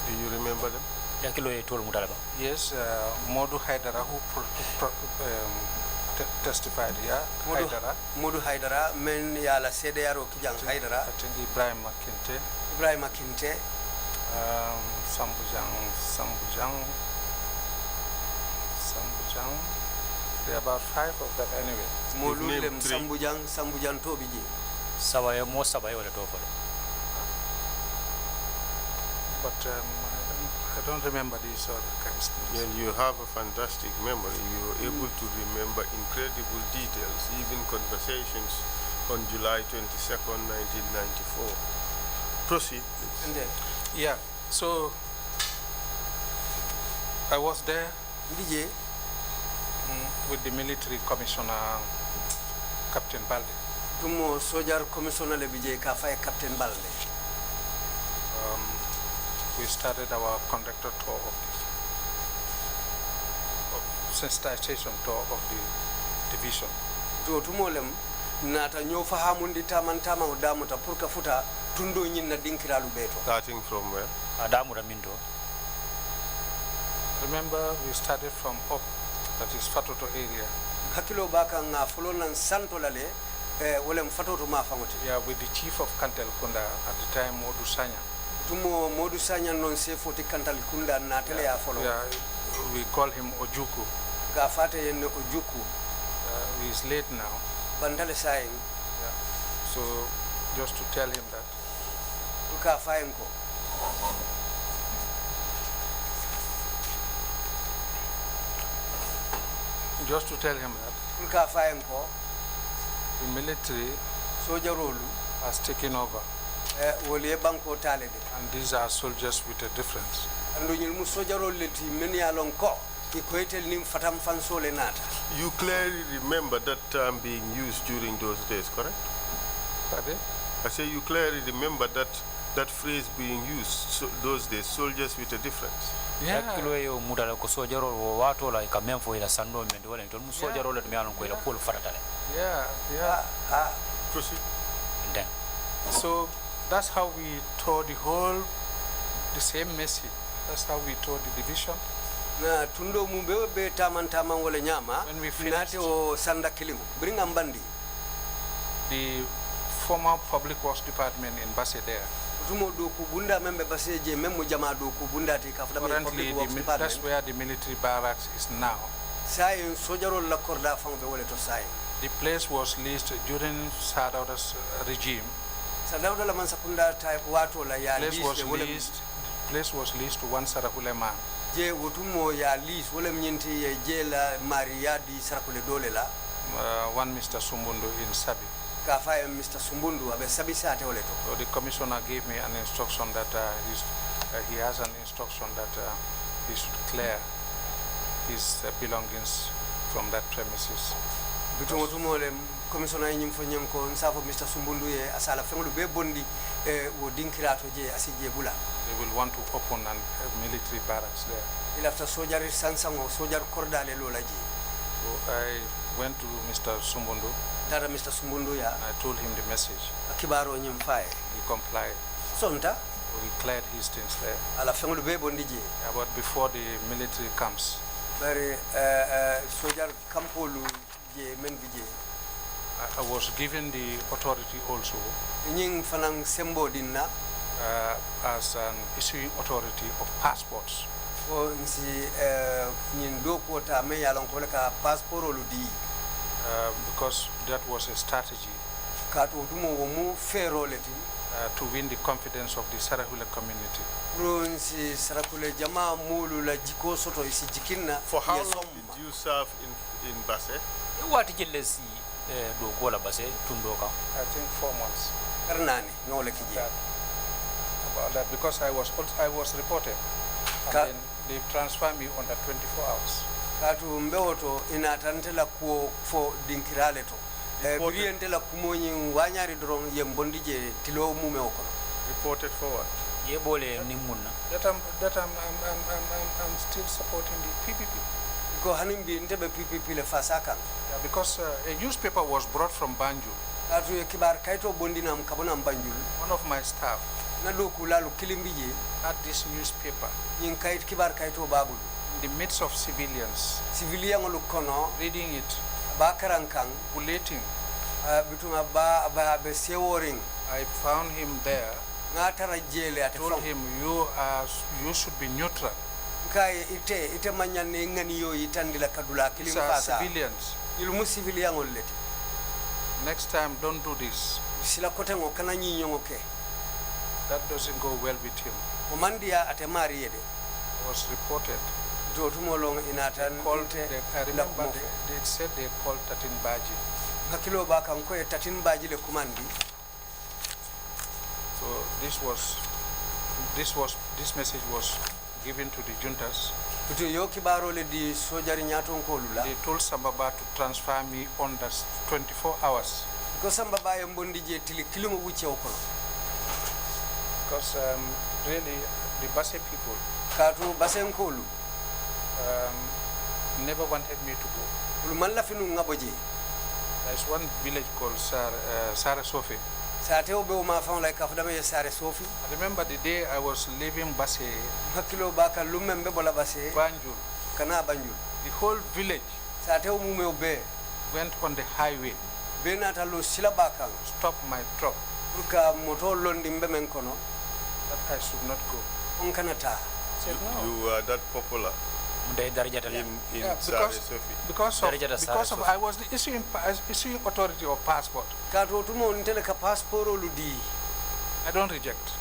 S3: Do you remember them?
S5: Yakilo ye tol mutalaba.
S4: Yes, Modu Haidara who testified here. Haidara.
S6: Modu Haidara men ya la CDRO kijang Haidara.
S4: I think Ibrahim Makinte.
S6: Ibrahim Akinte.
S4: Sambujang. There are about 5 of them anyway.
S6: Molu lem Sambujang to biji.
S5: Sawaye mo sawaye wala to fo.
S4: But I don't remember these other guys.
S3: Well, you have a fantastic memory. You were able to remember incredible details, even conversations on July 22nd, 1994. Proceed, please.
S6: And then
S4: Yeah, so I was there
S6: biji
S4: with the military commissioner, Captain Balde.
S6: tumo sojar commissioner le biji ka fay Captain Balde.
S4: We started our conductor tour of the sensitization tour of the division.
S6: To tumo lem nata nyo fahamundi tamantama udamuta purka futa tundo nyinna dinkiralu beto.
S3: Starting from where?
S5: Adamu ramindo.
S4: Remember, we started from up, that is Fatoto area.
S6: Hakilo baka nga folonan santo lale wolem fatoto ma fangote.
S4: Yeah, with the chief of Kantel Kunda at the time, Modu Sanya.
S6: Tumo Modu Sanya non se foti kantal kunda na tele ya follow.
S4: Yeah, we call him Ojuku.
S6: Ga fate yen Ojuku.
S4: He is late now.
S6: Bandale saying.
S4: Yeah. So, just to tell him that.
S6: Tuka fayen ko.
S4: Just to tell him that
S6: Tuka fayen ko.
S4: the military
S6: Soja rolu.
S4: has taken over.
S6: Wole banko talede.
S4: And these are soldiers with a difference.
S6: Ando nyil mu soja rolu leti meni alon ko. Ki koetel nim fatam fansole nata.
S3: You clearly remember that term being used during those days, correct?
S4: Pardon?
S3: I say you clearly remember that phrase being used those days, soldiers with a difference.
S4: Yeah.
S5: Yakilo ye mutala ko sojaro wo wato la ka memfo ila sando mende wala to mu sojaro le to ko ila pol faratale.
S4: Yeah.
S3: Proceed.
S5: Then
S4: So that's how we taught the same message. That's how we taught the division.
S6: Na tundo mumbe be tamantama wole nyama.
S4: When we finished.
S6: Nate o sanda kilimu. Bring ambandi.
S4: the former Public Works Department in Basse there.
S6: Currently,
S4: that's where the military barracks is now. The place was leased during Sadauda's regime. The place was leased to one Sarakule man. One Mr. Sumbundu in Sabi. So the commissioner gave me an instruction that he has an instruction that he should clear his belongings from that premises.
S6: Commissioner Mr. Sumbundu asala fengulu be bondi wo dinkirato je asije bula.
S4: They will want to open a military barracks there.
S6: Il after soldier sansango soldier cordale lola je.
S4: So I went to Mr. Sumbundu.
S6: Dada Mr. Sumbundu ya.
S4: I told him the message.
S6: Akibaro nyimfae.
S4: He complied.
S6: Sonta.
S4: So he cleared his things there.
S6: Ala fengulu be bondi je.
S4: Yeah, but before the military comes.
S6: Very soldier kampolu je men vije.
S4: I was given the authority also as an issuing authority of passports. Because that was a strategy to win the confidence of the Sarahule community.
S3: For how long did you serve in Basse?
S5: What did you see? I
S4: think 4 months.
S5: About
S4: that because I was reported, and then they transferred me under 24 hours. Reported for what? That I'm still supporting the PPP. Yeah, because a newspaper was brought from Banjul. One of my staff had this newspaper in the midst of civilians, reading it, bulleting. I found him there. I told him, you should be neutral. These are civilians. Next time, don't do this. That doesn't go well with him. Was reported. I remember they said they called Tatin Baji. So this message was given to the juntas. They told Sambaba to transfer me on the 24 hours. Because really the Basse people never wanted me to go. There's one village called Sara Sofi. I remember the day I was leaving Basse, Banjul. The whole village went on the highway, stopped my truck, that I should not go.
S3: You were that popular in Sara Sofi.
S4: Because of I was the issuing authority of passport. I don't reject.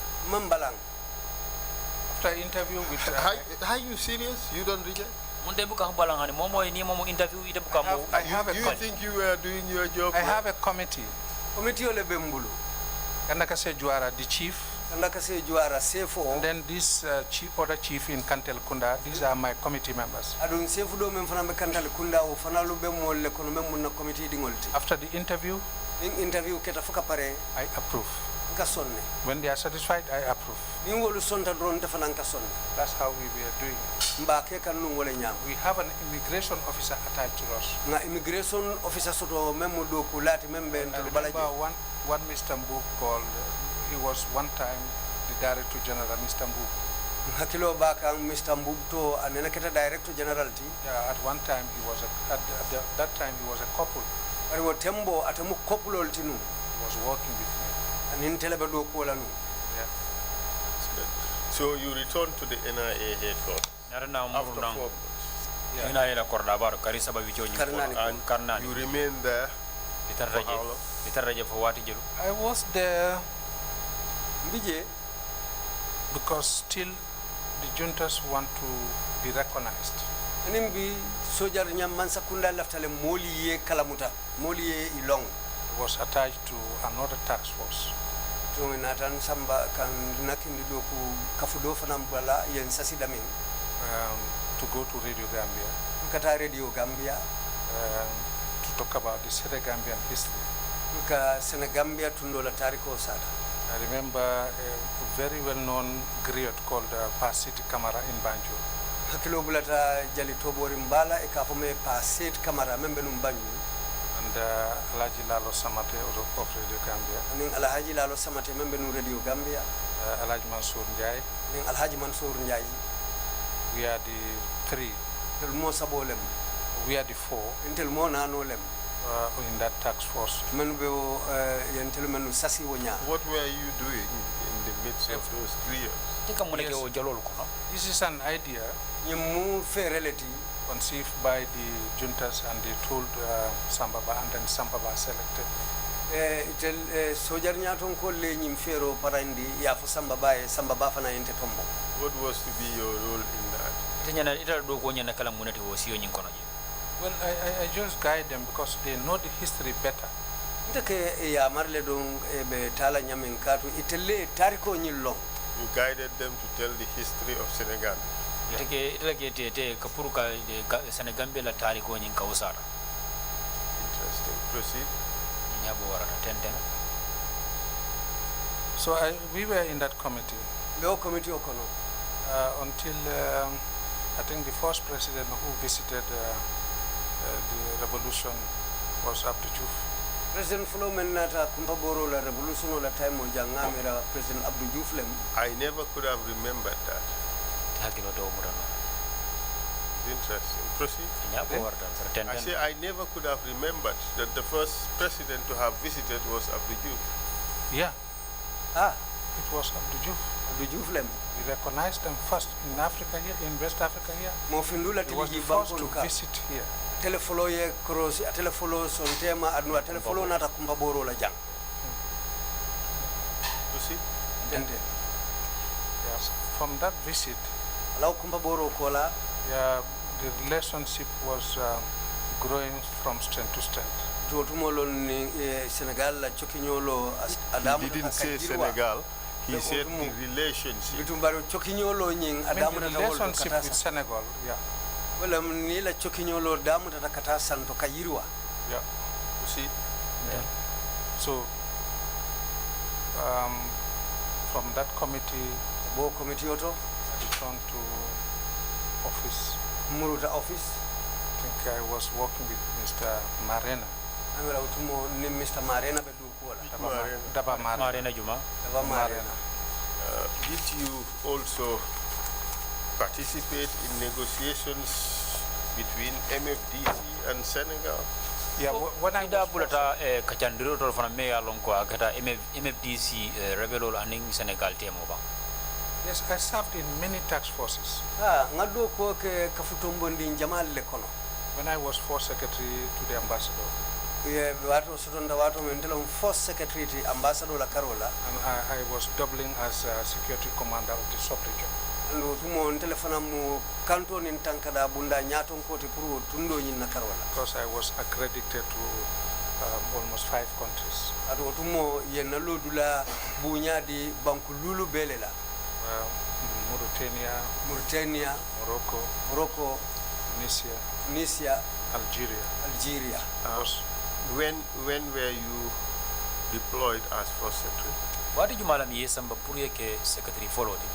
S4: After interview with
S3: are you serious? You don't reject?
S4: I have
S3: you think you were doing your job?
S4: I have a committee. Kandakase Juara, the chief. And then this other chief in Kantel Kunda, these are my committee members. After the interview, I approve. When they are satisfied, I approve. That's how we were doing. We have an immigration officer attached to us. One Mr. Mbuk called, he was one time the Director General, Mr. Mbuk. Yeah, at one time he was that time he was a couple. was working with me.
S6: anin telebe do ko lanu
S4: Yeah.
S3: That's good. So you returned to the NIA headquarters after 4 months.
S4: Yeah.
S5: ina ila korda baro kari sababu cho karnani
S3: You remained there for how long?
S5: itarraje fo wati jelu
S4: I was there
S6: mbije
S4: because still the juntas want to be recognized.
S6: anin bi sojar nyam man sakunda laftale moli ye kalamuta moli ye ilong
S4: It was attached to another task force.
S6: to natan samba kan nakindi do ku kafudo fanam bala yen sasi damin
S4: To go to Radio Gambia
S6: kata radio Gambia
S4: to talk about the Senegambian history.
S6: ka Senegambia tundo la tariko sada
S4: I remember a very well-known griot called Pasit Kamara in Banjul.
S6: hakilo bulata jali tobori mbala e ka fome paset kamara membe num banyu
S4: And Alhaji Lalo Samate of Radio Gambia,
S6: nin alhaji lalo samate membe num radio Gambia
S4: Alhaji Mansour Njai.
S6: nin alhaji Mansour Njai
S4: We are the three,
S6: tel mo sabolem
S4: we are the four
S6: intel mo nano lem
S4: in that task force.
S6: men be o yentel menu sasi wonya
S3: What were you doing in the midst of those 3 years?
S5: tika muneke o jalol ko no
S4: This is an idea
S6: nyemu fereleti
S4: conceived by the juntas, and they told Sambaba, and then Sambaba selected me.
S6: itel sojar nyaton ko le nyim fero parandi ya fu samba bae samba ba fana yente tombo
S3: What was to be your role in that?
S5: tanyana ita do ko nyana kala munete o siyo nyin kono je
S4: Well, I just guide them because they know the history better.
S6: ndeke ya marle don be tala nyamen katu itelle tariko nyillo
S3: You guided them to tell the history of Senegal.
S5: itake tete kapuru ka Senegambia la tariko nyin ka usara
S3: Interesting. Proceed.
S5: nyabo warata tenten
S4: So we were in that committee
S6: be o committee o kono
S4: until I think the first president who visited the revolution was Abdou Diouf.
S6: president fulo men nata kumpa boro la revolution o la time o jangamira president Abdou Diouf lem
S3: I never could have remembered that.
S5: hakilo do mutano
S3: Interesting. Proceed.
S5: nyabo warata
S3: I
S5: tenten
S3: say I never could have remembered that the first president to have visited was Abdou Diouf.
S4: Yeah,
S6: ah
S4: it was Abdou Diouf.
S6: Abdou Diouf lem
S4: We recognized them first in Africa here, in West Africa here.
S6: mo findula
S4: He was the
S6: tiliji
S4: first
S6: banko
S4: to
S6: luka
S4: visit here.
S6: telefolo ye cross telefolo son tema adwa telefolo nata kumpa boro la jang
S3: Proceed.
S6: tente
S4: Yes. From that visit,
S6: law kumpa boro kola
S4: yeah, the relationship was growing from strength to strength.
S6: to tumolo ni Senegal la chokinyolo adamu
S3: He didn't say Senegal. He said the relationship.
S6: bitumbaro chokinyolo nyin
S4: I mean,
S6: adamu
S4: the
S6: tata wol
S4: relationship with
S6: kata
S4: Senegal, yeah,
S6: wala ni la chokinyolo damu tata kata santo kayirwa
S4: yeah.
S3: Proceed.
S4: So from that committee,
S6: bo committee oto
S4: I returned to office.
S6: muruta office
S4: I think I was working with Mr. Marena.
S6: amira utumo ni Mr. Marena be du kola
S4: Daba Marena.
S5: marena juma
S6: daba Marena
S3: Did you also participate in negotiations between MFDC and Senegal?
S4: Yeah, when I
S5: ida
S4: was
S5: bulata kacandiro to fana me yalon ko akata MFDC rebelol aning Senegal temo ba
S4: yes, I served in many task forces.
S6: ngado ko ke kafutombo ndi jamal le kono
S4: When I was force secretary to the ambassador,
S6: ye wato sotonda wato men telon force secretary to ambassador la Carola
S4: and I was doubling as security commander of the sub-region.
S6: ando tumo on telefona mu kanto nin tankada bunda nyaton kote pour tundo nyin na Carola
S4: Because I was accredited to almost 5 countries.
S6: ado tumo ye na lodula bunya di banku lulu belela Mauritania Morocco Tunisia Algeria
S3: When were you deployed as force secretary?
S5: wadi jumala mi yesamba pour yeke secretary follow di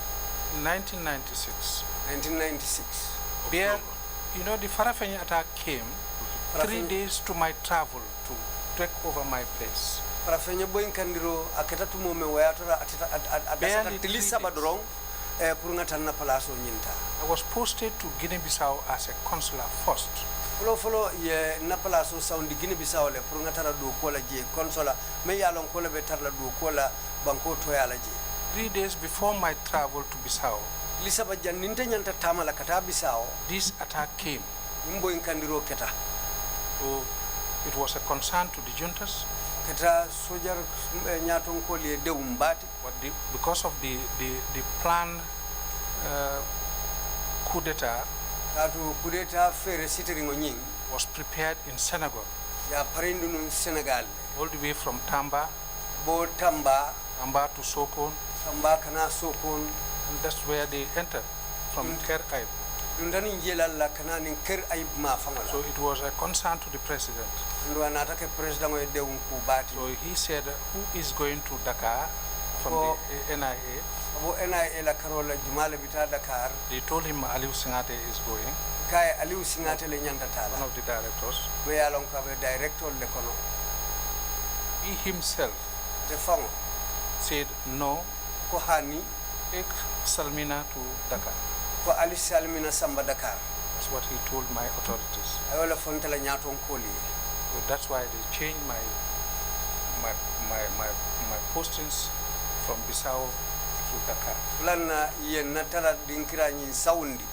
S4: 1996.
S6: 1996
S4: There, you know, the Farafenni attack came 3 days to my travel to take over my place.
S6: Farafenni boy kandiro aketa tumo me wayatora atata tilisa badrong pour ngata na place o nyinta
S4: I was posted to Guinea-Bissau as a consular first.
S6: Follow ye na place sound Guinea Bissau le pour ngatara do ko la je consola me yalon ko le be tarla do ko la banko to yala je
S4: 3 days before my travel to Bissau,
S6: lisaba janninte nyanta tamala kata Bissau
S4: this attack came.
S6: imbo inkandiro keta
S4: So it was a concern to the juntas,
S6: keta sojar nyaton ko le de umbati
S4: but because of the planned coup d'etat
S6: tatu kudeta fere sitringo nying
S4: was prepared in Senegal,
S6: ya parindu no Senegal
S4: all the way from Tamba
S6: bo Tamba
S4: to Sokone,
S6: Tamba kana Sokone
S4: and that's where they entered from Trrc.
S6: ndani jelalla kana nin ker ayib ma famala
S4: So it was a concern to the president.
S6: ndo anata ke president o de ku bati
S4: So he said, who is going to Dakar from the NIA?
S6: bo NIA la karola jumala bita Dakar
S4: They told him Aliou Singate is going,
S6: kay Aliou Singate le nyanda
S4: one
S6: tala
S4: of the directors.
S6: be yalon ka be director le kono
S4: He himself
S6: de fango
S4: said, no,
S6: ko hani
S4: take Salmina to Dakar.
S6: ko Ali Salmina Samba Dakar
S4: That's what he told my authorities.
S6: ayola fontala nyaton koli
S4: So that's why they changed my postings from Bissau to Dakar.
S6: lanna yen natara dinkira nyin saundi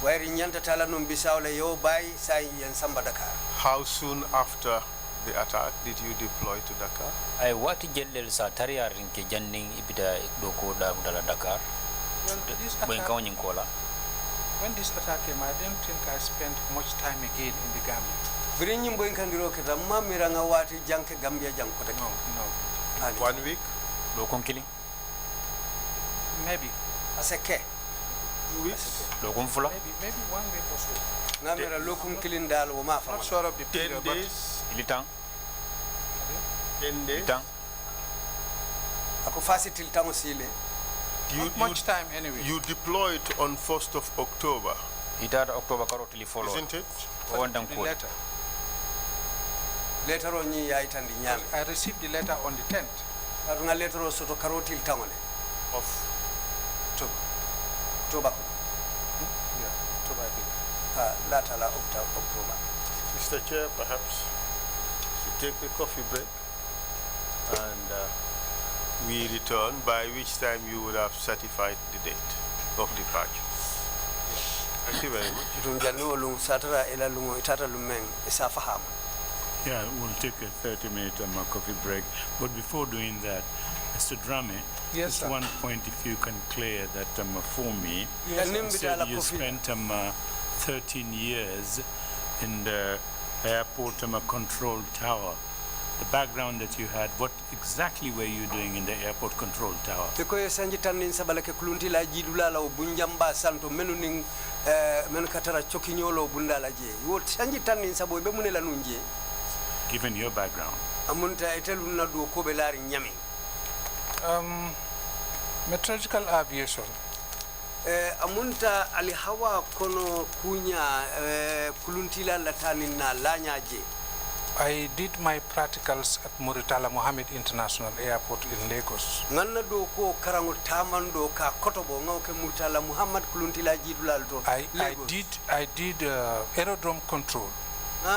S6: wayri nyanta tala non Bissau le yo bay say yen Samba Dakar
S3: How soon after the attack did you deploy to Dakar?
S5: ay wati jellel sa tariya rinke janning ibida do ko da dala Dakar
S4: Well, this
S5: boy
S4: attack,
S5: kawnin kola
S4: when this attack came, I didn't think I spent much time again in the Gambia.
S6: biri nyimbo inkandiro keta mamira nga wati janke Gambia janko take
S4: No.
S3: 1 week?
S5: do kon kili
S4: Maybe
S6: aseke
S3: 2 weeks?
S5: do kon fula
S4: maybe 1 week or so.
S6: ngamira lokum kilindal wo ma
S4: Not
S6: fama
S4: sure of the
S3: 10
S4: period, but
S3: days?
S5: ilitan
S3: 10 days?
S5: ilitan
S6: ako fasitil tango sile
S4: not much time anyway.
S3: You deployed on 1st of October,
S5: itata October karotili follow
S3: isn't it?
S5: wondan
S4: The
S5: ko
S4: letter.
S6: letter o nyi ya itandi nyame
S4: I received the letter on the 10th.
S6: adu nga letter o soto karotil tangole
S3: Of
S6: October
S4: Yeah, October, I think.
S6: lata la October
S3: Mr. Chair, perhaps we take a coffee break and we return, by which time you would have certified the date of departure. Thank you very much.
S6: itun janno lum satara ila lungo itata lumeng isa faham
S2: Yeah, we'll take a 30-minute coffee break. But before doing that, Mr. Drame,
S4: Yes,
S2: just
S4: sir.
S2: one point, if you can clear that for me.
S6: Yes,
S2: You
S6: sir.
S2: said you spent 13 years in the airport control tower. The background that you had, what exactly were you doing in the airport control tower?
S6: ko sanji tan nin sabala ke kulunti la jidula la o bunjamba santo menu nin menu katara chokinyolo bundala je wo sanji tan nin sabo be munela nunje
S2: Given your background.
S6: amunta etelu na do ko be lari nyami
S4: Meteorological aviation.
S6: amunta ali hawa kono kunya kuluntila latani na lanyaje
S4: I did my practicals at Muritala Mohammed International Airport in Lagos.
S6: nganna do ko karango tamando ka kotobo ngawke murtala Muhammad kuluntila jidulal to
S4: I did aerodrome control.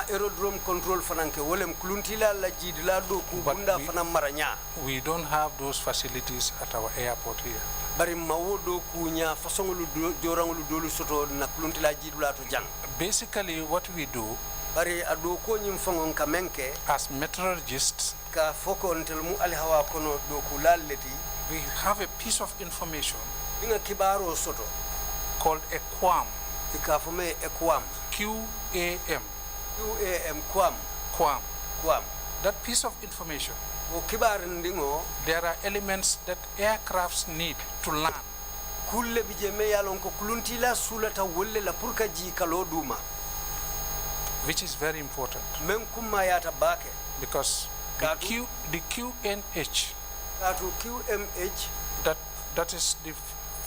S6: aerodrome control fananke wolem kuluntila la jidula do ku
S4: But
S6: bunda fanam maranya
S4: We don't have those facilities at our airport here.
S6: bari mawodo kunya fasongulu jorangulu dolu soto na kuluntila jidula to jang
S4: Basically, what we do
S6: bari ado ko nyim fangon kamenke
S4: as meteorologists,
S6: ka foko ontel mu ali hawa kono do ku lalleti
S4: we have a piece of information
S6: dinga kibaro soto
S4: called a QAM.
S6: ikafome ekwam
S4: QAM.
S6: kwam
S4: That piece of information,
S6: o kibar ndingo
S4: there are elements that aircrafts need to land.
S6: kulle bije me yalon ko kuluntila sulata wolle la purka ji kalo duma
S4: Which is very important
S6: men kuma yata bake
S4: because the QNH,
S6: katu QMH
S4: that is the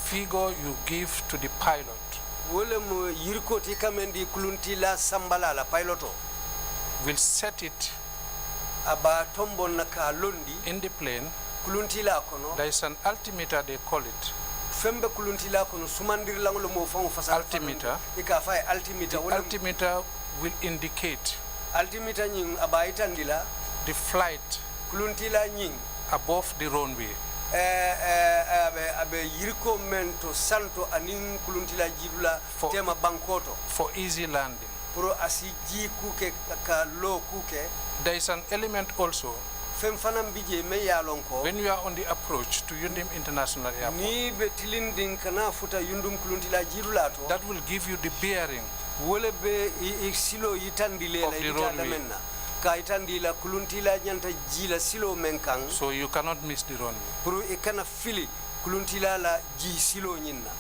S4: figure you give to the pilot,
S6: wole mo yirkoti kamendi kuluntila sambala la piloto
S4: will set it
S6: aba tombo na ka londi
S4: in the plane.
S6: kuluntila kono
S4: There is an altimeter, they call it.
S6: fembe kuluntila kono sumandir langolo mo fon fasa
S4: Altimeter.
S6: ika fay altimeter
S4: The
S6: wole
S4: altimeter will indicate
S6: altimita ñing abaytandila
S4: the flight
S6: kuluntila ñing
S4: above the runway.
S6: abe yirko mento santo anin kuluntila jirula tema bankoto
S4: for easy landing.
S6: Pro asiji kuke ka lo kuke.
S4: There is an element also
S6: fem fanam bije me yalonko
S4: when you are on the approach to Yundum International Airport.
S6: Ni be tilindin kana futa Yundum kuluntila jirula to.
S4: That will give you the bearing
S6: wole be silo yitandile la yitandamenna. Kaitandila kuluntila nyanta jila silo menkang.
S4: So you cannot miss the runway.
S6: Pro ikana fili kuluntila la ji silo nyinna.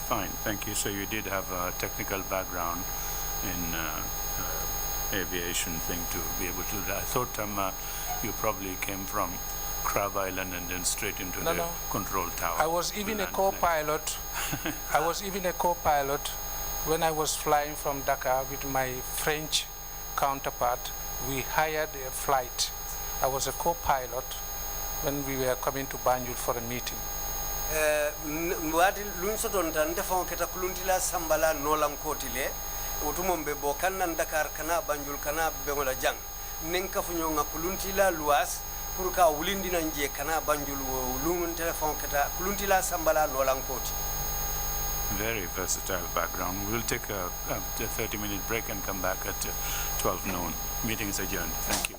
S2: Fine, thank you. So you did have a technical background in aviation thing to be able to do that. I thought you probably came from Crab Island and then straight into the control tower.
S4: I was even a co-pilot. I was even a co-pilot when I was flying from Dakar with my French counterpart. We hired a flight. I was a co-pilot when we were coming to Banjul for a meeting.
S6: Wadi lunsoton tan defon keta kuluntila sambala nolam kotile utumombe bo kannan Dakar kana Banjul kana be ngola jang nenka funyo nga kuluntila luas pour ka wulindi nanje kana Banjul wo lungun telefon keta kuluntila sambala nolam koti.
S2: Very versatile background. We'll take a 30-minute break and come back at 12 noon. Meeting is adjourned. Thank you.